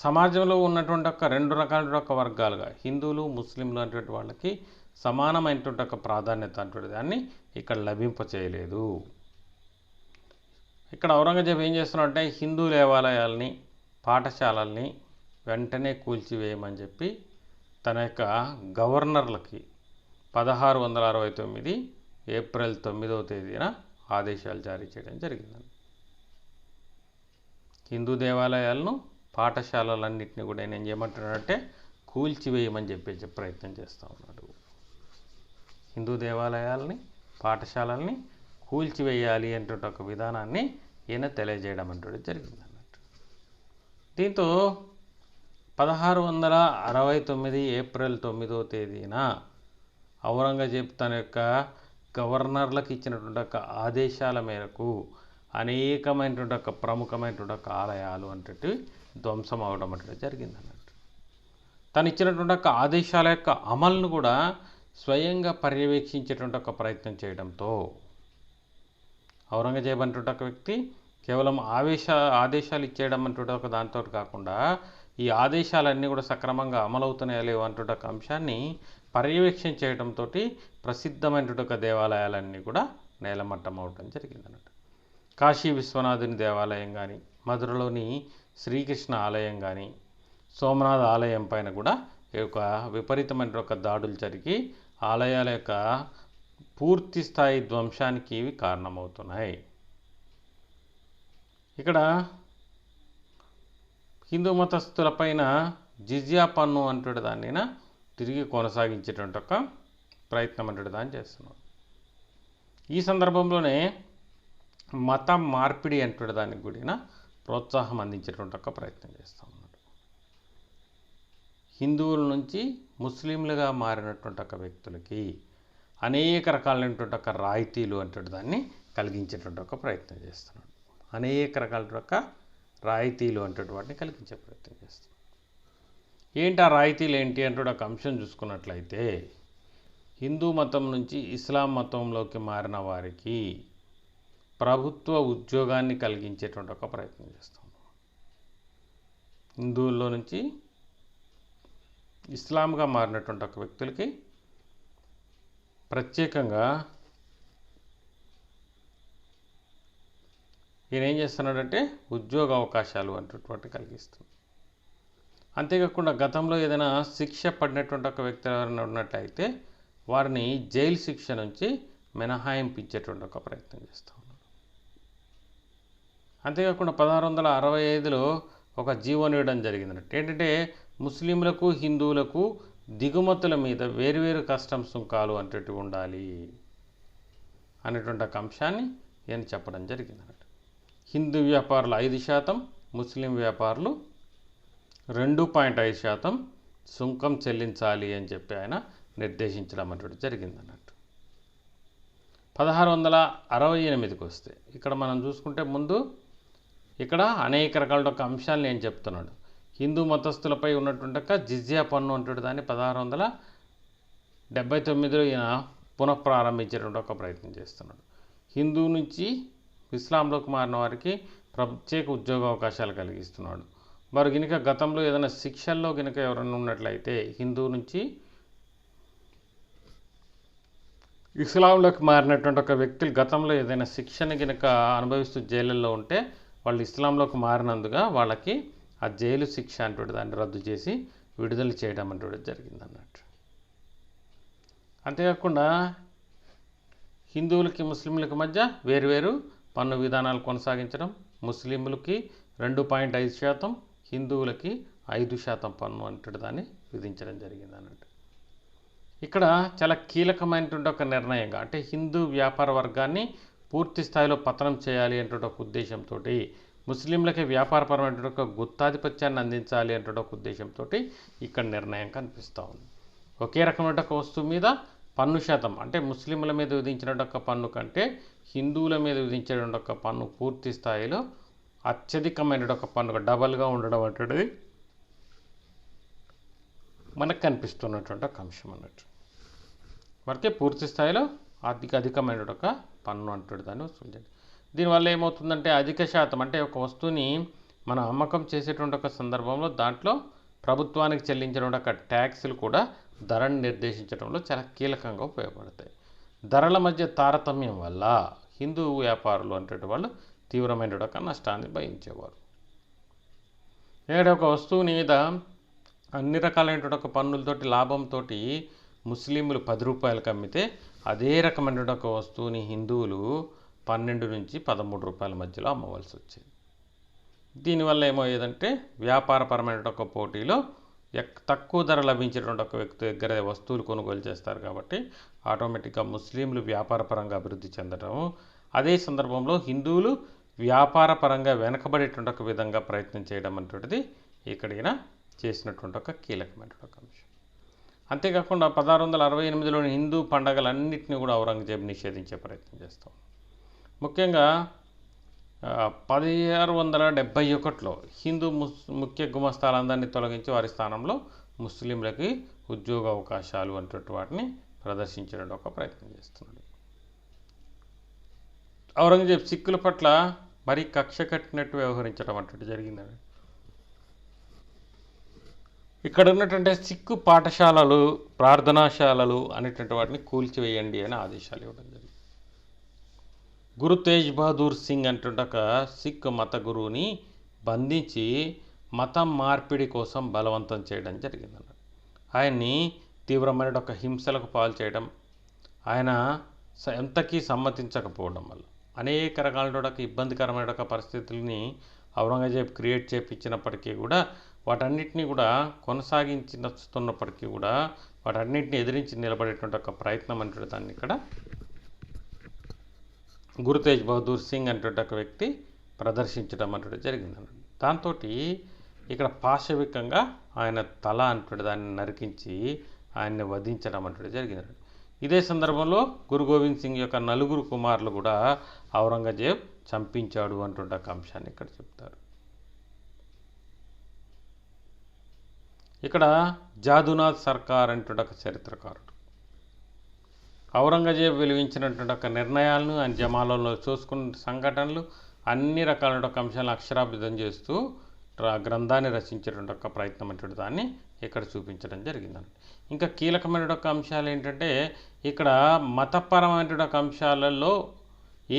సమాజంలో ఉన్నటువంటి ఒక రెండు రకాల ఒక వర్గాలుగా హిందువులు ముస్లింలు అనేటువంటి వాళ్ళకి సమానమైనటువంటి ఒక ప్రాధాన్యత అటువంటి దాన్ని ఇక్కడ లభింపచేయలేదు. ఇక్కడ ఔరంగజేబ్ ఏం చేస్తున్నాడంటే హిందూ దేవాలయాల్ని, పాఠశాలల్ని వెంటనే కూల్చివేయమని చెప్పి తన యొక్క గవర్నర్లకి 1669 ఏప్రిల్ 9వ తేదీన ఆదేశాలు జారీ చేయడం జరిగింది. హిందూ దేవాలయాలను, పాఠశాలలన్నింటినీ కూడా నేను ఏమంటున్నాడంటే కూల్చివేయమని చెప్పే ప్రయత్నం చేస్తూ ఉన్నాడు. హిందూ దేవాలయాలని, పాఠశాలల్ని కూల్చివేయాలి అనేటువంటి ఒక విధానాన్ని ఈయన తెలియజేయడం అంటే జరిగింది అన్నట్టు. దీంతో 1669 ఏప్రిల్ 9వ తేదీన ఔరంగజేబ్ తన యొక్క గవర్నర్లకు ఇచ్చినటువంటి ఒక ఆదేశాల మేరకు అనేకమైనటువంటి ఒక ప్రముఖమైనటువంటి ఒక ఆలయాలు అంటే ధ్వంసం అవడం అంటే జరిగింది అన్నట్టు. తను ఇచ్చినటువంటి ఒక ఆదేశాల యొక్క అమలును కూడా స్వయంగా పర్యవేక్షించేటువంటి ఒక ప్రయత్నం చేయడంతో ఔరంగజేబ్ అనేటువంటి ఒక వ్యక్తి కేవలం ఆదేశాలు ఇచ్చేయడం అనేటువంటి ఒక దాంతో కాకుండా ఈ ఆదేశాలన్నీ కూడా సక్రమంగా అమలవుతున్నాయా లేవు అనేటువంటి ఒక అంశాన్ని పర్యవేక్షణ చేయడంతో ప్రసిద్ధమైనటువంటి ఒక దేవాలయాలన్నీ కూడా నేలమట్టం అవడం జరిగింది అన్నట్టు. కాశీ విశ్వనాథుని దేవాలయం కానీ, మధురలోని శ్రీకృష్ణ ఆలయం కానీ, సోమనాథ్ ఆలయం పైన కూడా ఈ యొక్క విపరీతమైన ఒక దాడులు జరిగి ఆలయాల యొక్క పూర్తి స్థాయి ధ్వంసానికి ఇవి కారణమవుతున్నాయి. ఇక్కడ హిందూ మతస్థులపైన జిజియా పన్ను అంటే దాన్ని తిరిగి కొనసాగించేటువంటి ఒక ప్రయత్నం అంటే దాన్ని చేస్తున్నాం. ఈ సందర్భంలోనే మత మార్పిడి అంటే దానికి కూడా ప్రోత్సాహం అందించేటువంటి ఒక ప్రయత్నం చేస్తూ ఉన్నాడు. హిందువుల నుంచి ముస్లింలుగా మారినటువంటి ఒక వ్యక్తులకి అనేక రకాలైనటువంటి ఒక రాయితీలు అంటే దాన్ని కలిగించేటువంటి ఒక ప్రయత్నం చేస్తున్నాడు. అనేక రకాల ఒక రాయితీలు అంటే వాటిని కలిగించే ప్రయత్నం చేస్తున్నాడు. ఏంటి ఆ రాయితీలు ఏంటి అంటే ఒక అంశం చూసుకున్నట్లయితే హిందూ మతం నుంచి ఇస్లాం మతంలోకి మారిన వారికి ప్రభుత్వ ఉద్యోగాన్ని కలిగించేటువంటి ఒక ప్రయత్నం చేస్తాం. హిందువుల్లో నుంచి ఇస్లాంగా మారినటువంటి ఒక వ్యక్తులకి ప్రత్యేకంగా ఈయన ఏం చేస్తున్నాడంటే ఉద్యోగ అవకాశాలు అనేటువంటి కలిగిస్తుంది. అంతేకాకుండా గతంలో ఏదైనా శిక్ష పడినటువంటి ఒక వ్యక్తి ఎవరైనా ఉన్నట్లయితే వారిని జైలు శిక్ష నుంచి మినహాయింపించేటువంటి ఒక ప్రయత్నం చేస్తూ ఉన్నాడు. అంతేకాకుండా 1665లో ఒక జీవోని ఇవ్వడం జరిగిందన్నట్టు. ఏంటంటే ముస్లింలకు, హిందువులకు దిగుమతుల మీద వేరువేరు కస్టమ్స్ సుంకాలు అనేటివి ఉండాలి అనేటువంటి ఒక అంశాన్ని ఈయన చెప్పడం జరిగిందన్నట్టు. హిందూ వ్యాపారులు 5%, ముస్లిం వ్యాపారులు 2.5% సుంకం చెల్లించాలి అని చెప్పి ఆయన నిర్దేశించడం అన్నట్టు జరిగిందన్నట్టు. 1668కి వస్తే ఇక్కడ మనం చూసుకుంటే ముందు ఇక్కడ అనేక రకాల అంశాలను నేను చెప్తున్నాడు. హిందూ మతస్థులపై ఉన్నటువంటి జిజియా పన్ను అంటాడు దాన్ని 1679లో ఈయన పునఃప్రారంభించేటువంటి ఒక ప్రయత్నం చేస్తున్నాడు. హిందూ నుంచి ఇస్లాంలోకి మారిన వారికి ప్రత్యేక ఉద్యోగ అవకాశాలు కలిగిస్తున్నాడు. మరి గినక గతంలో ఏదైనా శిక్షల్లో గినక ఎవరైనా ఉన్నట్లయితే హిందూ నుంచి ఇస్లాంలోకి మారినటువంటి ఒక వ్యక్తులు గతంలో ఏదైనా శిక్షను గినక అనుభవిస్తూ జైళ్ళల్లో ఉంటే వాళ్ళు ఇస్లాంలోకి మారినందుగా వాళ్ళకి ఆ జైలు శిక్ష అంటూ దాన్ని రద్దు చేసి విడుదల చేయడం అంటూ జరిగిందన్నట్టు. అంతేకాకుండా హిందువులకి ముస్లింలకి మధ్య వేరువేరు పన్ను విధానాలు కొనసాగించడం, ముస్లింలకి 2.5%, హిందువులకి 5% పన్ను అంటూ దాన్ని విధించడం జరిగింది అన్నట్టు. ఇక్కడ చాలా కీలకమైనటువంటి ఒక నిర్ణయంగా అంటే హిందూ వ్యాపార వర్గాన్ని పూర్తి స్థాయిలో పతనం చేయాలి అంటే ఒక ఉద్దేశంతో, ముస్లింలకి వ్యాపారపరమైనటువంటి ఒక గుత్తాధిపత్యాన్ని అందించాలి అంటే ఒక ఉద్దేశంతో ఇక్కడ నిర్ణయం కనిపిస్తూ ఉంది. ఒకే రకమైన ఒక వస్తువు మీద పన్ను శాతం అంటే ముస్లింల మీద విధించిన ఒక పన్ను కంటే హిందువుల మీద విధించిన ఒక పన్ను పూర్తి స్థాయిలో అత్యధికమైన ఒక పన్నుగా డబల్గా ఉండడం అంటది మనకు కనిపిస్తున్నటువంటి ఒక అంశం అన్నట్టు. మరికే పూర్తి స్థాయిలో అధికమైన ఒక పన్ను అంటాడు దాన్ని వసూలు చేయాలి. దీనివల్ల ఏమవుతుందంటే అధిక శాతం అంటే ఒక వస్తువుని మనం అమ్మకం చేసేటువంటి ఒక సందర్భంలో దాంట్లో ప్రభుత్వానికి చెల్లించిన ఒక ట్యాక్సులు కూడా ధరను నిర్దేశించడంలో చాలా కీలకంగా ఉపయోగపడతాయి. ధరల మధ్య తారతమ్యం వల్ల హిందూ వ్యాపారులు అంటే వాళ్ళు తీవ్రమైన ఒక నష్టాన్ని భరించేవారు. ఇక్కడ ఒక వస్తువు మీద అన్ని రకాలైనటువంటి ఒక పన్నులతోటి లాభంతో ముస్లింలు 10 రూపాయలకు అమ్మితే అదే రకమైన ఒక వస్తువుని హిందువులు 12 నుంచి 13 రూపాయల మధ్యలో అమ్మవలసి వచ్చేది. దీనివల్ల ఏమయ్యేదంటే వ్యాపారపరమైన ఒక పోటీలో తక్కువ ధర లభించేటువంటి ఒక వ్యక్తి దగ్గర వస్తువులు కొనుగోలు చేస్తారు కాబట్టి ఆటోమేటిక్గా ముస్లింలు వ్యాపారపరంగా అభివృద్ధి చెందడం, అదే సందర్భంలో హిందువులు వ్యాపారపరంగా వెనకబడేటువంటి ఒక విధంగా ప్రయత్నం చేయడం అనేటువంటిది ఇక్కడ చేసినటువంటి ఒక కీలకమైన ఒక అంశం. అంతేకాకుండా 1668లోని హిందూ పండగలన్నింటినీ కూడా ఔరంగజేబు నిషేధించే ప్రయత్నం చేస్తాం. ముఖ్యంగా 1671లో హిందూ ముఖ్య గుమస్తాలందరినీ తొలగించి వారి స్థానంలో ముస్లింలకి ఉద్యోగ అవకాశాలు అంటే వాటిని ప్రదర్శించడానికి ఒక ప్రయత్నం చేస్తున్నాడు. ఔరంగజేబు సిక్కుల పట్ల మరీ కక్ష కట్టినట్టు వ్యవహరించడం అంటే జరిగిందండి. ఇక్కడ ఉన్నటువంటి సిక్కు పాఠశాలలు, ప్రార్థనాశాలలు అనేటువంటి వాటిని కూల్చివేయండి అని ఆదేశాలు ఇవ్వడం జరిగింది. గురు తేజ్ బహదూర్ సింగ్ అంటుంటే ఒక సిక్ మత గురువుని బంధించి మతం మార్పిడి కోసం బలవంతం చేయడం జరిగిందన్నమాట. ఆయన్ని తీవ్రమైన ఒక హింసలకు పాలు చేయడం, ఆయన ఎంతకీ సమ్మతించకపోవడం వల్ల అనేక రకాల ఇబ్బందికరమైన ఒక పరిస్థితుల్ని ఔరంగజేబ్ క్రియేట్ చేయించినప్పటికీ కూడా వాటన్నిటినీ కూడా కొనసాగించుతున్నప్పటికీ కూడా వాటన్నిటిని ఎదిరించి నిలబడేటువంటి ఒక ప్రయత్నం అంటే దాన్ని ఇక్కడ గురు తేజ్ బహదూర్ సింగ్ అనేటువంటి ఒక వ్యక్తి ప్రదర్శించడం అంటే జరిగిందన్నమాట. దాంతో ఇక్కడ పాశవికంగా ఆయన తల అంటే దాన్ని నరికించి ఆయన్ని వధించడం అంటే జరిగింది. ఇదే సందర్భంలో గురు గోవింద్ సింగ్ యొక్క 4 కుమారులు కూడా ఔరంగజేబ్ చంపించాడు అంటుంటే ఒక అంశాన్ని ఇక్కడ చెప్తారు. ఇక్కడ జాదునాథ్ సర్కార్ అంటుంటే ఒక చరిత్రకారుడు ఔరంగజేబు వెలువించినటువంటి ఒక నిర్ణయాలను ఆయన జమాలలో చూసుకున్న సంఘటనలు అన్ని రకాల ఒక అంశాలను అక్షరాభిధం చేస్తూ గ్రంథాన్ని రచించేటువంటి ఒక ప్రయత్నం అంటే దాన్ని ఇక్కడ చూపించడం జరిగిందండి. ఇంకా కీలకమైన ఒక అంశాలు ఏంటంటే ఇక్కడ మతపరమైన ఒక అంశాలలో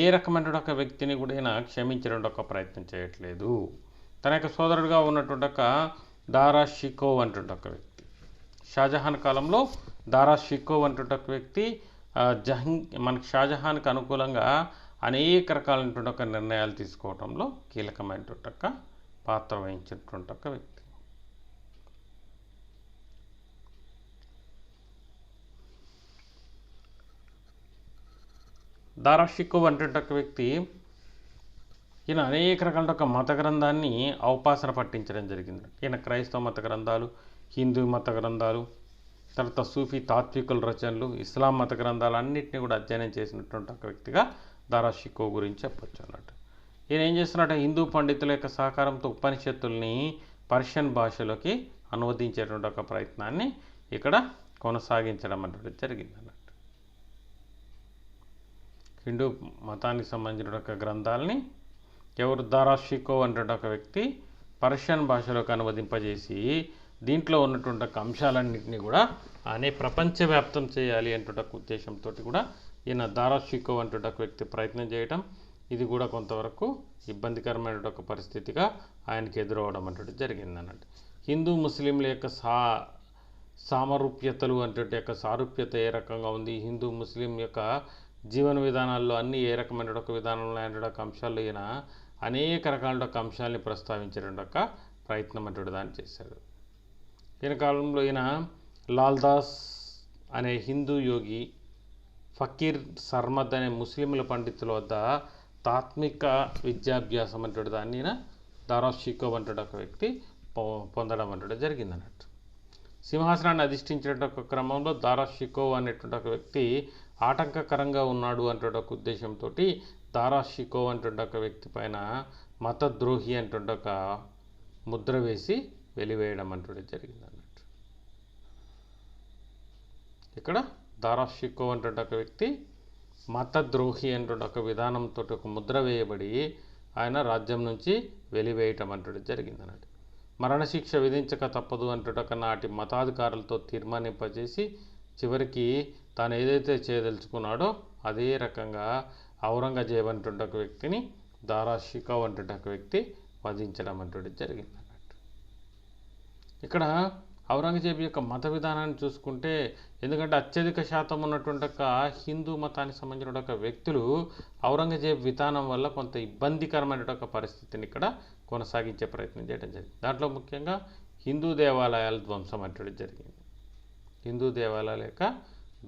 ఏ రకమైన ఒక వ్యక్తిని కూడా క్షమించేటువంటి ఒక ప్రయత్నం చేయట్లేదు. తన యొక్క సోదరుడుగా ఉన్నటువంటి ఒక దారా షికోవ్ అంటుంటే ఒక వ్యక్తి, షాజహాన్ కాలంలో దారా షికోవ్ అంటుంటే ఒక వ్యక్తి మనకి షాజహాన్కి అనుకూలంగా అనేక రకాలైనటువంటి ఒక నిర్ణయాలు తీసుకోవడంలో కీలకమైనటువంటి ఒక పాత్ర వహించినటువంటి ఒక వ్యక్తి. దారా షికోవ్ అంటే ఒక వ్యక్తి ఈయన అనేక రకాల ఒక మత గ్రంథాన్ని అవపాసన పట్టించడం జరిగింది. ఈయన క్రైస్తవ మత గ్రంథాలు, హిందూ మత గ్రంథాలు, తర్వాత సూఫీ తాత్వికుల రచనలు, ఇస్లాం మత గ్రంథాలు అన్నింటినీ కూడా అధ్యయనం చేసినటువంటి ఒక వ్యక్తిగా దారా షికోవ్ గురించి చెప్పొచ్చు అన్నట్టు. ఈయన ఏం చేస్తున్నట్టు హిందూ పండితుల యొక్క సహకారంతో ఉపనిషత్తుల్ని పర్షియన్ భాషలోకి అనువదించేటువంటి ఒక ప్రయత్నాన్ని ఇక్కడ కొనసాగించడం అనేది జరిగింది అన్నట్టు. హిందూ మతానికి సంబంధించిన ఒక గ్రంథాలని ఎవరు దారా షికోవ్ అంటే ఒక వ్యక్తి పర్షియన్ భాషలోకి అనువదింపజేసి దీంట్లో ఉన్నటువంటి అంశాలన్నింటినీ కూడా ప్రపంచవ్యాప్తం చేయాలి అంటే ఒక ఉద్దేశంతో కూడా ఈయన దారా షికోవ్ అంటే ఒక వ్యక్తి ప్రయత్నం చేయటం, ఇది కూడా కొంతవరకు ఇబ్బందికరమైన ఒక పరిస్థితిగా ఆయనకి ఎదురవడం అంటే జరిగింది అన్నట్టు. హిందూ ముస్లింల యొక్క సామరూప్యతలు అంటే యొక్క సారూప్యత ఏ రకంగా ఉంది, హిందూ ముస్లిం యొక్క జీవన విధానాల్లో అన్ని ఏ రకమైన ఒక విధానంలో అనే ఒక అంశాల్లో ఈయన అనేక రకాల ఒక అంశాలని ప్రస్తావించేటువంటి ఒక ప్రయత్నం అంటే దాన్ని చేశాడు. ఈయన కాలంలో ఈయన లాల్దాస్ అనే హిందూ యోగి, ఫకీర్ సర్మద్ అనే ముస్లింల పండితుల వద్ద తాత్విక విద్యాభ్యాసం అంటే దాన్ని ఈయన దారా షికోవ్ అంటే ఒక వ్యక్తి పొందడం అంటే జరిగింది అన్నట్టు. సింహాసనాన్ని అధిష్ఠించేట ఒక క్రమంలో దారా షికోవ్ అనేటువంటి ఒక వ్యక్తి ఆటంకకరంగా ఉన్నాడు అంటే ఒక ఉద్దేశంతో దారా షికోవ్ అంటే ఒక వ్యక్తి పైన మతద్రోహి అంటే ఒక ముద్ర వేసి వెలివేయడం అంటే జరిగింది అన్నట్టు. ఇక్కడ దారా షికోవ్ అంటే ఒక వ్యక్తి మతద్రోహి అంటే ఒక విధానంతో ఒక ముద్ర వేయబడి ఆయన రాజ్యం నుంచి వెలివేయటం అంటే జరిగింది అన్నట్టు. మరణశిక్ష విధించక తప్పదు అంటే ఒక నాటి మతాధికారులతో తీర్మానింపజేసి చివరికి తాను ఏదైతే చేయదలుచుకున్నాడో అదే రకంగా ఔరంగజేబ్ అంటే ఒక వ్యక్తిని దారా షికోవ్ అంటే ఒక వ్యక్తి వధించడం అంటే జరిగింది అన్నట్టు. ఇక్కడ ఔరంగజేబు యొక్క మత విధానాన్ని చూసుకుంటే, ఎందుకంటే అత్యధిక శాతం ఉన్నటువంటి ఒక హిందూ మతానికి సంబంధించిన ఒక వ్యక్తులు ఔరంగజేబు విధానం వల్ల కొంత ఇబ్బందికరమైన ఒక పరిస్థితిని ఇక్కడ కొనసాగించే ప్రయత్నం చేయడం జరిగింది. దాంట్లో ముఖ్యంగా హిందూ దేవాలయాల ధ్వంసం అంటే జరిగింది. హిందూ దేవాలయాల యొక్క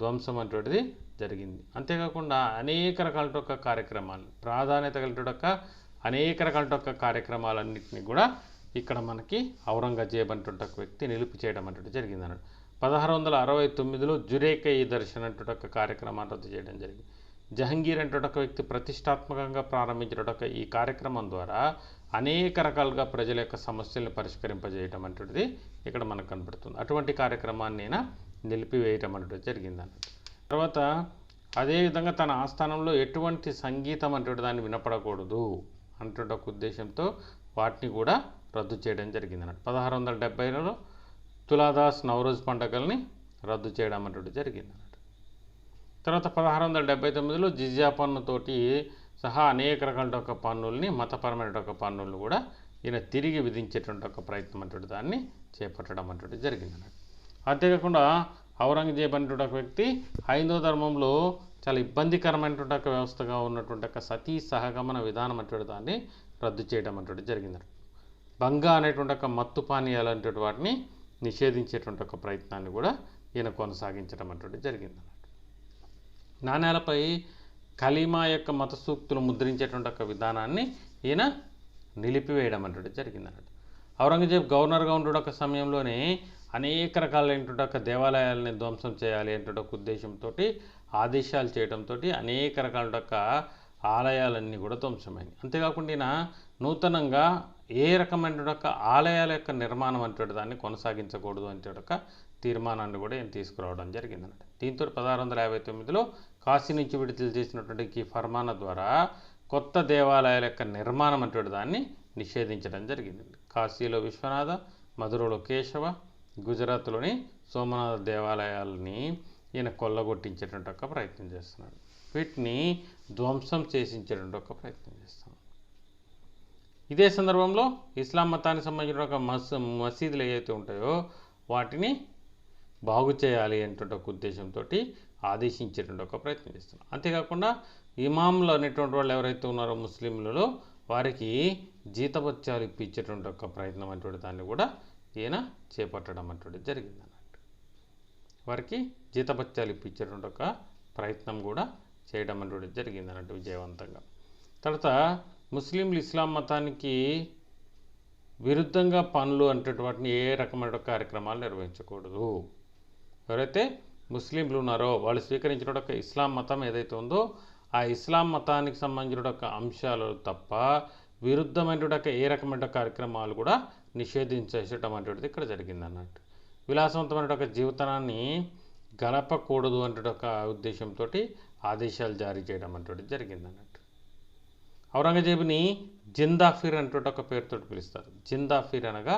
ధ్వంసం అంటే జరిగింది. అంతేకాకుండా అనేక రకాల ఒక కార్యక్రమాలు, ప్రాధాన్యత కలిగిన అనేక రకాల ఒక కార్యక్రమాలన్నింటినీ కూడా ఇక్కడ మనకి ఔరంగజేబ్ అంటే ఒక వ్యక్తి నిలుపు చేయడం అంటే జరిగింది అన్నాడు. 1669లో జురేక ఈ దర్శన్ అంటే ఒక కార్యక్రమాన్ని రద్దు చేయడం జరిగింది. జహంగీర్ అంటే ఒక వ్యక్తి ప్రతిష్టాత్మకంగా ప్రారంభించిన ఒక ఈ కార్యక్రమం ద్వారా అనేక రకాలుగా ప్రజల యొక్క సమస్యలను పరిష్కరింపజేయడం అంటే ఇక్కడ మనకు కనబడుతుంది. అటువంటి కార్యక్రమాన్ని నేను నిలిపివేయటం అంటే జరిగింది అన్నట్టు. తర్వాత అదేవిధంగా తన ఆస్థానంలో ఎటువంటి సంగీతం అంటే దాన్ని వినపడకూడదు అంటే ఒక ఉద్దేశంతో వాటిని కూడా రద్దు చేయడం జరిగింది అన్నట్టు. 1670లో తులాదాస్ నవరోజ్ పండుగల్ని రద్దు చేయడం అంటే జరిగింది అన్నట్టు. తర్వాత 1679లో జిజియా పన్నుతోటి సహా అనేక రకాల ఒక పన్నుల్ని, మతపరమైన ఒక పన్నులను కూడా ఈయన తిరిగి విధించేటువంటి ఒక ప్రయత్నం అంటే దాన్ని చేపట్టడం అంటే జరిగింది అన్నట్టు. అంతేకాకుండా ఔరంగజేబ్ అనేటువంటి ఒక వ్యక్తి హైందవ ధర్మంలో చాలా ఇబ్బందికరమైనటువంటి ఒక వ్యవస్థగా ఉన్నటువంటి ఒక సతీ సహగమన విధానం అంటే దాన్ని రద్దు చేయడం అంటే జరిగింది. బంగా అనేటువంటి ఒక మత్తు పానీయాలు అనేటువంటి వాటిని నిషేధించేటువంటి ఒక ప్రయత్నాన్ని కూడా ఈయన కొనసాగించడం అంటే జరిగింది అన్నట్టు. నాణ్యాలపై కలీమా యొక్క మత సూక్తులు ముద్రించేటువంటి ఒక విధానాన్ని ఈయన నిలిపివేయడం అంటే జరిగింది అన్నట్టు. ఔరంగజేబ్ గవర్నర్గా ఉండే ఒక సమయంలోనే అనేక రకాలైనటువంటి ఒక దేవాలయాలని ధ్వంసం చేయాలి అంటే ఒక ఉద్దేశంతో ఆదేశాలు చేయడంతో అనేక రకాల ఒక ఆలయాలన్నీ కూడా ధ్వంసమైనవి. అంతేకాకుండా ఈయన నూతనంగా ఏ రకమైన ఒక ఆలయాల యొక్క నిర్మాణం అంటే దాన్ని కొనసాగించకూడదు అంటే ఒక తీర్మానాన్ని కూడా ఈయన తీసుకురావడం జరిగిందన్నమాట. దీంతో 1659లో కాశీ నుంచి విడుదల చేసినటువంటి ఈ ఫర్మానా ద్వారా కొత్త దేవాలయాల యొక్క నిర్మాణం అంటే దాన్ని నిషేధించడం జరిగింది. కాశీలో విశ్వనాథ, మధురలో కేశవ, గుజరాత్లోని సోమనాథ దేవాలయాలని ఈయన కొల్లగొట్టించేటువంటి ఒక ప్రయత్నం చేస్తున్నాడు. వీటిని ధ్వంసం చేసించేటువంటి ఒక ప్రయత్నం చేస్తున్నాడు. ఇదే సందర్భంలో ఇస్లాం మతానికి సంబంధించిన ఒక మసీదులు ఏవైతే ఉంటాయో వాటిని బాగు చేయాలి అనేటువంటి ఒక ఉద్దేశంతో ఆదేశించేటువంటి ఒక ప్రయత్నం చేస్తున్నాం. అంతేకాకుండా ఇమాంలు అనేటువంటి వాళ్ళు ఎవరైతే ఉన్నారో ముస్లింలలో వారికి జీతభత్యాలు ఇప్పించేటువంటి ఒక ప్రయత్నం అటువంటి దాన్ని కూడా ఈయన చేపట్టడం అటువంటి జరిగింది అన్నట్టు. వారికి జీతభత్యాలు ఇప్పించేటువంటి ఒక ప్రయత్నం కూడా చేయడం అటువంటి జరిగింది అన్నట్టు విజయవంతంగా. తర్వాత ముస్లింలు ఇస్లాం మతానికి విరుద్ధంగా పనులు అంటే వాటిని ఏ రకమైన కార్యక్రమాలు నిర్వహించకూడదు. ఎవరైతే ముస్లింలు ఉన్నారో వాళ్ళు స్వీకరించిన ఒక ఇస్లాం మతం ఏదైతే ఉందో ఆ ఇస్లాం మతానికి సంబంధించిన ఒక అంశాలు తప్ప విరుద్ధమైనటువంటి ఏ రకమైన కార్యక్రమాలు కూడా నిషేధించేయటం అనేటువంటిది ఇక్కడ జరిగింది అన్నట్టు. విలాసవంతమైన ఒక జీవితాన్ని గడపకూడదు అంటే ఒక ఉద్దేశంతో ఆదేశాలు జారీ చేయడం అనేటువంటిది జరిగింది అన్నట్టు. ఔరంగజేబుని జిందాఫీర్ అంటే ఒక పేరుతో పిలుస్తారు. జిందాఫీర్ అనగా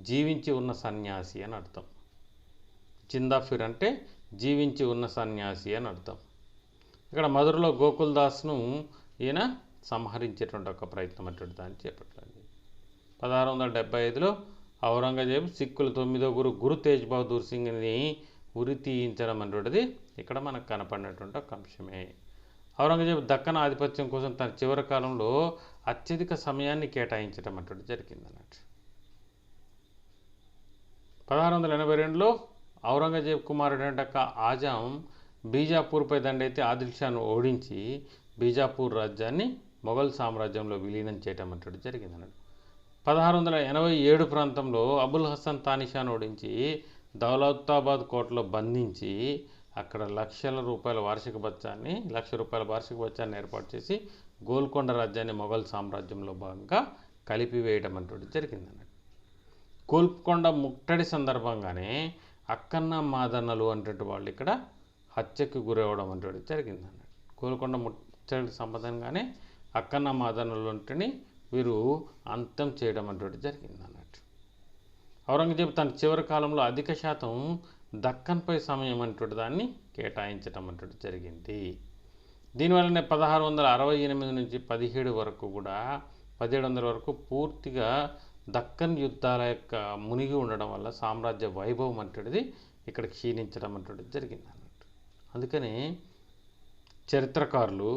జీవించి ఉన్న సన్యాసి అని అర్థం. జిందాఫీర్ అంటే జీవించి ఉన్న సన్యాసి అని అర్థం. ఇక్కడ మధురలో గోకుల్దాస్ను ఈయన సంహరించేటువంటి ఒక ప్రయత్నం అటువంటి దాన్ని చేపట్టాలి. 1675లో ఔరంగజేబు సిక్కుల 9వ గురు తేజ్ బహదూర్ సింగ్ని ఉరి తీయించడం అనేటువంటిది ఇక్కడ మనకు కనపడినటువంటి ఒక అంశమే. ఔరంగజేబు దక్కన్ ఆధిపత్యం కోసం తన చివరి కాలంలో అత్యధిక సమయాన్ని కేటాయించడం అటువంటి జరిగింది అన్నట్టు. 1682లో ఔరంగజేబు కుమారుడు ఆజం బీజాపూర్పై దండెత్తి ఆదిల్ షాను ఓడించి బీజాపూర్ రాజ్యాన్ని మొఘల్ సామ్రాజ్యంలో విలీనం చేయటం అటువంటి జరిగింది అన్నట్టు. 1687 ప్రాంతంలో అబుల్ హసన్ తానిషాను ఓడించి దౌలతాబాద్ కోటలో బంధించి అక్కడ లక్ష రూపాయల వార్షిక బత్యాన్ని ఏర్పాటు చేసి గోల్కొండ రాజ్యాన్ని మొఘల్ సామ్రాజ్యంలో భాగంగా కలిపివేయడం అటువంటి జరిగింది అన్నట్టు. గోల్కొండ ముట్టడి సందర్భంగానే అక్కన్న మాదన్నలు అంటే వాళ్ళు ఇక్కడ హత్యకు గురవడం అనేటువంటి జరిగింది అన్నట్టు. గోల్కొండ ముట్టడి సంబంధంగానే అక్కన్న మాదన్నలు అంటేని వీరు అంతం చేయడం అనేటువంటి జరిగింది అన్నట్టు. ఔరంగజేబు తన చివరి కాలంలో అధిక శాతం దక్కన్పై సమయం అనేటువంటి దాన్ని కేటాయించడం అనేటువంటి జరిగింది. దీనివల్లనే 1668 నుంచి 17 వరకు కూడా 1700 వరకు పూర్తిగా దక్కన్ యుద్ధాల యొక్క మునిగి ఉండడం వల్ల సామ్రాజ్య వైభవం అనేటువంటిది ఇక్కడ క్షీణించడం అనేటువంటిది జరిగింది అన్నట్టు. అందుకని చరిత్రకారులు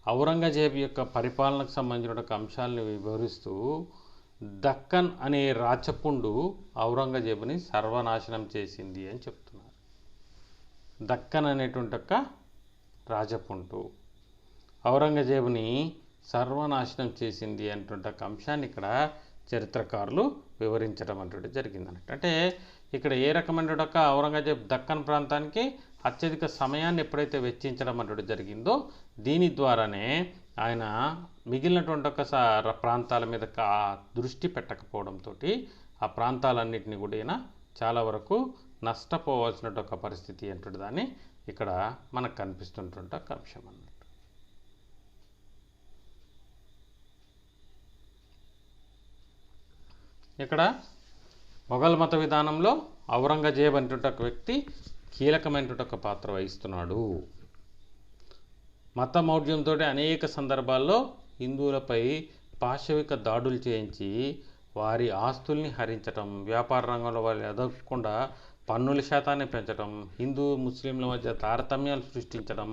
ఔరంగజేబు యొక్క పరిపాలనకు సంబంధించిన ఒక అంశాలను వివరిస్తూ దక్కన్ అనే రాచపుండు ఔరంగజేబుని సర్వనాశనం చేసింది అని చెప్తున్నారు. దక్కన్ అనేటువంటి ఒక రాజపుండు ఔరంగజేబుని సర్వనాశనం చేసింది అనేటువంటి ఒక అంశాన్ని ఇక్కడ చరిత్రకారులు వివరించడం అంటే జరిగింది అన్నట్టు. అంటే ఇక్కడ ఏ రకమైన ఒక ఔరంగజేబు దక్కన్ ప్రాంతానికి అత్యధిక సమయాన్ని ఎప్పుడైతే వెచ్చించడం అంటే జరిగిందో దీని ద్వారానే ఆయన మిగిలినటువంటి ఒక ప్రాంతాల మీద దృష్టి పెట్టకపోవడంతో ఆ ప్రాంతాలన్నింటినీ కూడా ఈయన చాలా వరకు నష్టపోవాల్సిన ఒక పరిస్థితి అంటే దాన్ని ఇక్కడ మనకు కనిపిస్తున్నటువంటి ఒక అంశం అన్నట్టు. ఇక్కడ మొఘల్ మత విధానంలో ఔరంగజేబు అనేటువంటి ఒక వ్యక్తి కీలకమైనటువంటి ఒక పాత్ర వహిస్తున్నాడు. మత మౌఢ్యంతో అనేక సందర్భాల్లో హిందువులపై పాశవిక దాడులు చేయించి వారి ఆస్తుల్ని హరించటం, వ్యాపార రంగంలో వాళ్ళు ఎదగకుండా పన్నుల శాతాన్ని పెంచడం, హిందూ ముస్లింల మధ్య తారతమ్యాలు సృష్టించడం,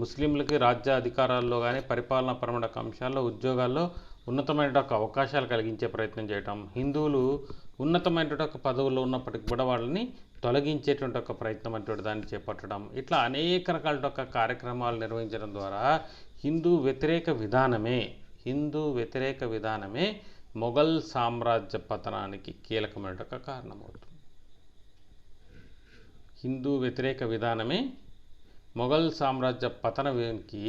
ముస్లింలకి రాజ్య అధికారాల్లో కానీ పరిపాలనాపరమైన అంశాల్లో ఉద్యోగాల్లో ఉన్నతమైన అవకాశాలు కలిగించే ప్రయత్నం చేయటం, హిందువులు ఉన్నతమైన ఒక పదవుల్లో ఉన్నప్పటికీ కూడా వాళ్ళని తొలగించేటువంటి ఒక ప్రయత్నం అంటే దాన్ని చేపట్టడం, ఇట్లా అనేక రకాల కార్యక్రమాలు నిర్వహించడం ద్వారా హిందూ వ్యతిరేక విధానమే మొఘల్ సామ్రాజ్య పతనానికి కీలకమైన ఒక కారణమవుతుంది. హిందూ వ్యతిరేక విధానమే మొఘల్ సామ్రాజ్య పతనానికి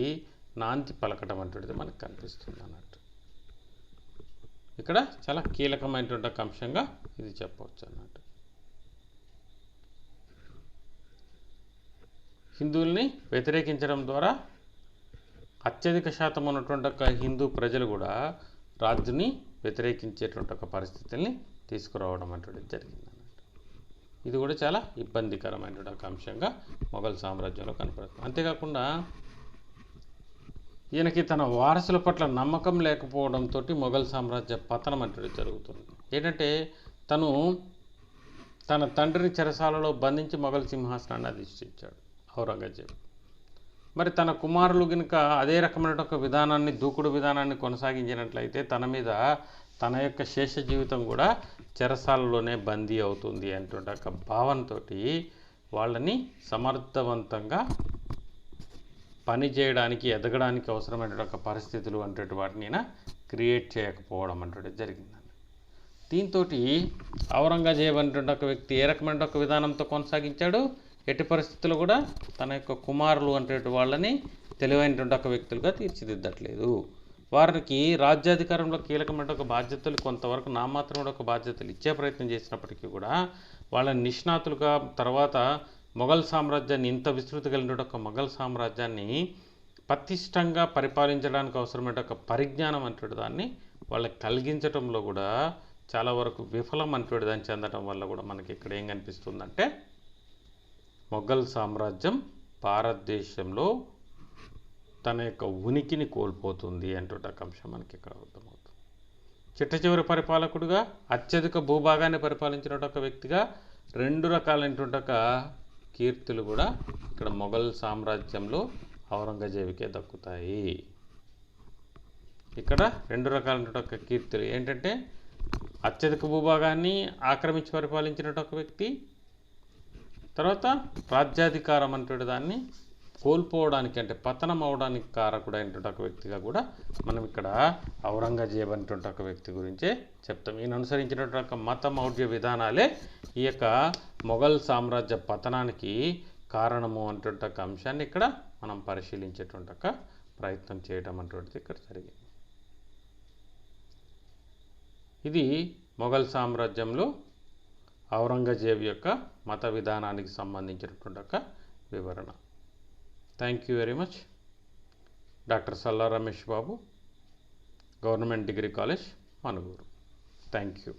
నాంది పలకడం అంటే మనకు కనిపిస్తుంది అన్నట్టు. ఇక్కడ చాలా కీలకమైనటువంటి అంశంగా ఇది చెప్పవచ్చు అన్నట్టు. హిందువుల్ని వ్యతిరేకించడం ద్వారా అత్యధిక శాతం ఉన్నటువంటి ఒక హిందూ ప్రజలు కూడా రాజుని వ్యతిరేకించేటువంటి ఒక పరిస్థితుల్ని తీసుకురావడం అంటే జరిగింది అన్నట్టు. ఇది కూడా చాలా ఇబ్బందికరమైనటువంటి ఒక అంశంగా మొఘల్ సామ్రాజ్యంలో కనపడుతుంది. అంతేకాకుండా ఈయనకి తన వారసుల పట్ల నమ్మకం లేకపోవడంతో మొఘల్ సామ్రాజ్య పతనం అంటే జరుగుతుంది. ఏంటంటే తను తన తండ్రిని చెరసాలలో బంధించి మొఘల్ సింహాసనాన్ని అధిష్ఠించాడు ఔరంగజేబు. మరి తన కుమారులు కనుక అదే రకమైన ఒక దూకుడు విధానాన్ని కొనసాగించినట్లయితే తన మీద తన యొక్క శేష జీవితం కూడా చెరసాలలోనే బందీ అవుతుంది అనేటువంటి ఒక భావనతో వాళ్ళని సమర్థవంతంగా పని చేయడానికి ఎదగడానికి అవసరమైన ఒక పరిస్థితులు అంటే వాటిని ఈయన క్రియేట్ చేయకపోవడం అంటే జరిగిందండి. దీంతో ఔరంగజేబు అనేటువంటి ఒక వ్యక్తి ఏ రకమైన ఒక విధానంతో కొనసాగించాడు, ఎట్టి పరిస్థితుల్లో కూడా తన యొక్క కుమారులు అంటే వాళ్ళని తెలివైనటువంటి ఒక వ్యక్తులుగా తీర్చిదిద్దట్లేదు. వారికి రాజ్యాధికారంలో కీలకమైన ఒక బాధ్యతలు కొంతవరకు నామాత్రమైన ఒక బాధ్యతలు ఇచ్చే ప్రయత్నం చేసినప్పటికీ కూడా వాళ్ళని నిష్ణాతులుగా, తర్వాత మొఘల్ సామ్రాజ్యాన్ని, ఇంత విస్తృతి కలిగిన ఒక మొఘల్ సామ్రాజ్యాన్ని పటిష్టంగా పరిపాలించడానికి అవసరమైన ఒక పరిజ్ఞానం అంటే దాన్ని వాళ్ళకి కలిగించడంలో కూడా చాలా వరకు విఫలం అంటే దాన్ని చెందడం వల్ల కూడా మనకి ఇక్కడ ఏం కనిపిస్తుందంటే మొఘల్ సామ్రాజ్యం భారతదేశంలో తన యొక్క ఉనికిని కోల్పోతుంది అంటున్న అంశం మనకి ఇక్కడ అర్థమవుతుంది. చిట్ట చివరి పరిపాలకుడిగా, అత్యధిక భూభాగాన్ని పరిపాలించిన ఒక వ్యక్తిగా 2 రకాలైనటువంటి ఒక కీర్తులు కూడా ఇక్కడ మొఘల్ సామ్రాజ్యంలో ఔరంగజేబుకే దక్కుతాయి. ఇక్కడ 2 రకాలైనటువంటి ఒక కీర్తులు ఏంటంటే అత్యధిక భూభాగాన్ని ఆక్రమించి పరిపాలించిన ఒక వ్యక్తి, తర్వాత రాజ్యాధికారం అంటే దాన్ని కోల్పోవడానికి అంటే పతనం అవడానికి కారకుడైనటువంటి ఒక వ్యక్తిగా కూడా మనం ఇక్కడ ఔరంగజేబు అనేటువంటి ఒక వ్యక్తి గురించే చెప్తాం. ఈయన అనుసరించినటువంటి ఒక మత మౌఢ్య విధానాలే ఈ యొక్క మొఘల్ సామ్రాజ్య పతనానికి కారణము అనేటువంటి ఒక అంశాన్ని ఇక్కడ మనం పరిశీలించేటువంటి ఒక ప్రయత్నం చేయడం అటువంటిది ఇక్కడ జరిగింది. ఇది మొఘల్ సామ్రాజ్యంలో ఔరంగజేబు యొక్క మత విధానానికి సంబంధించినటువంటి ఒక వివరణ. Thank you very much. Doctor Salla Ramesh Babu, government degree college, Manuguru. Thank you.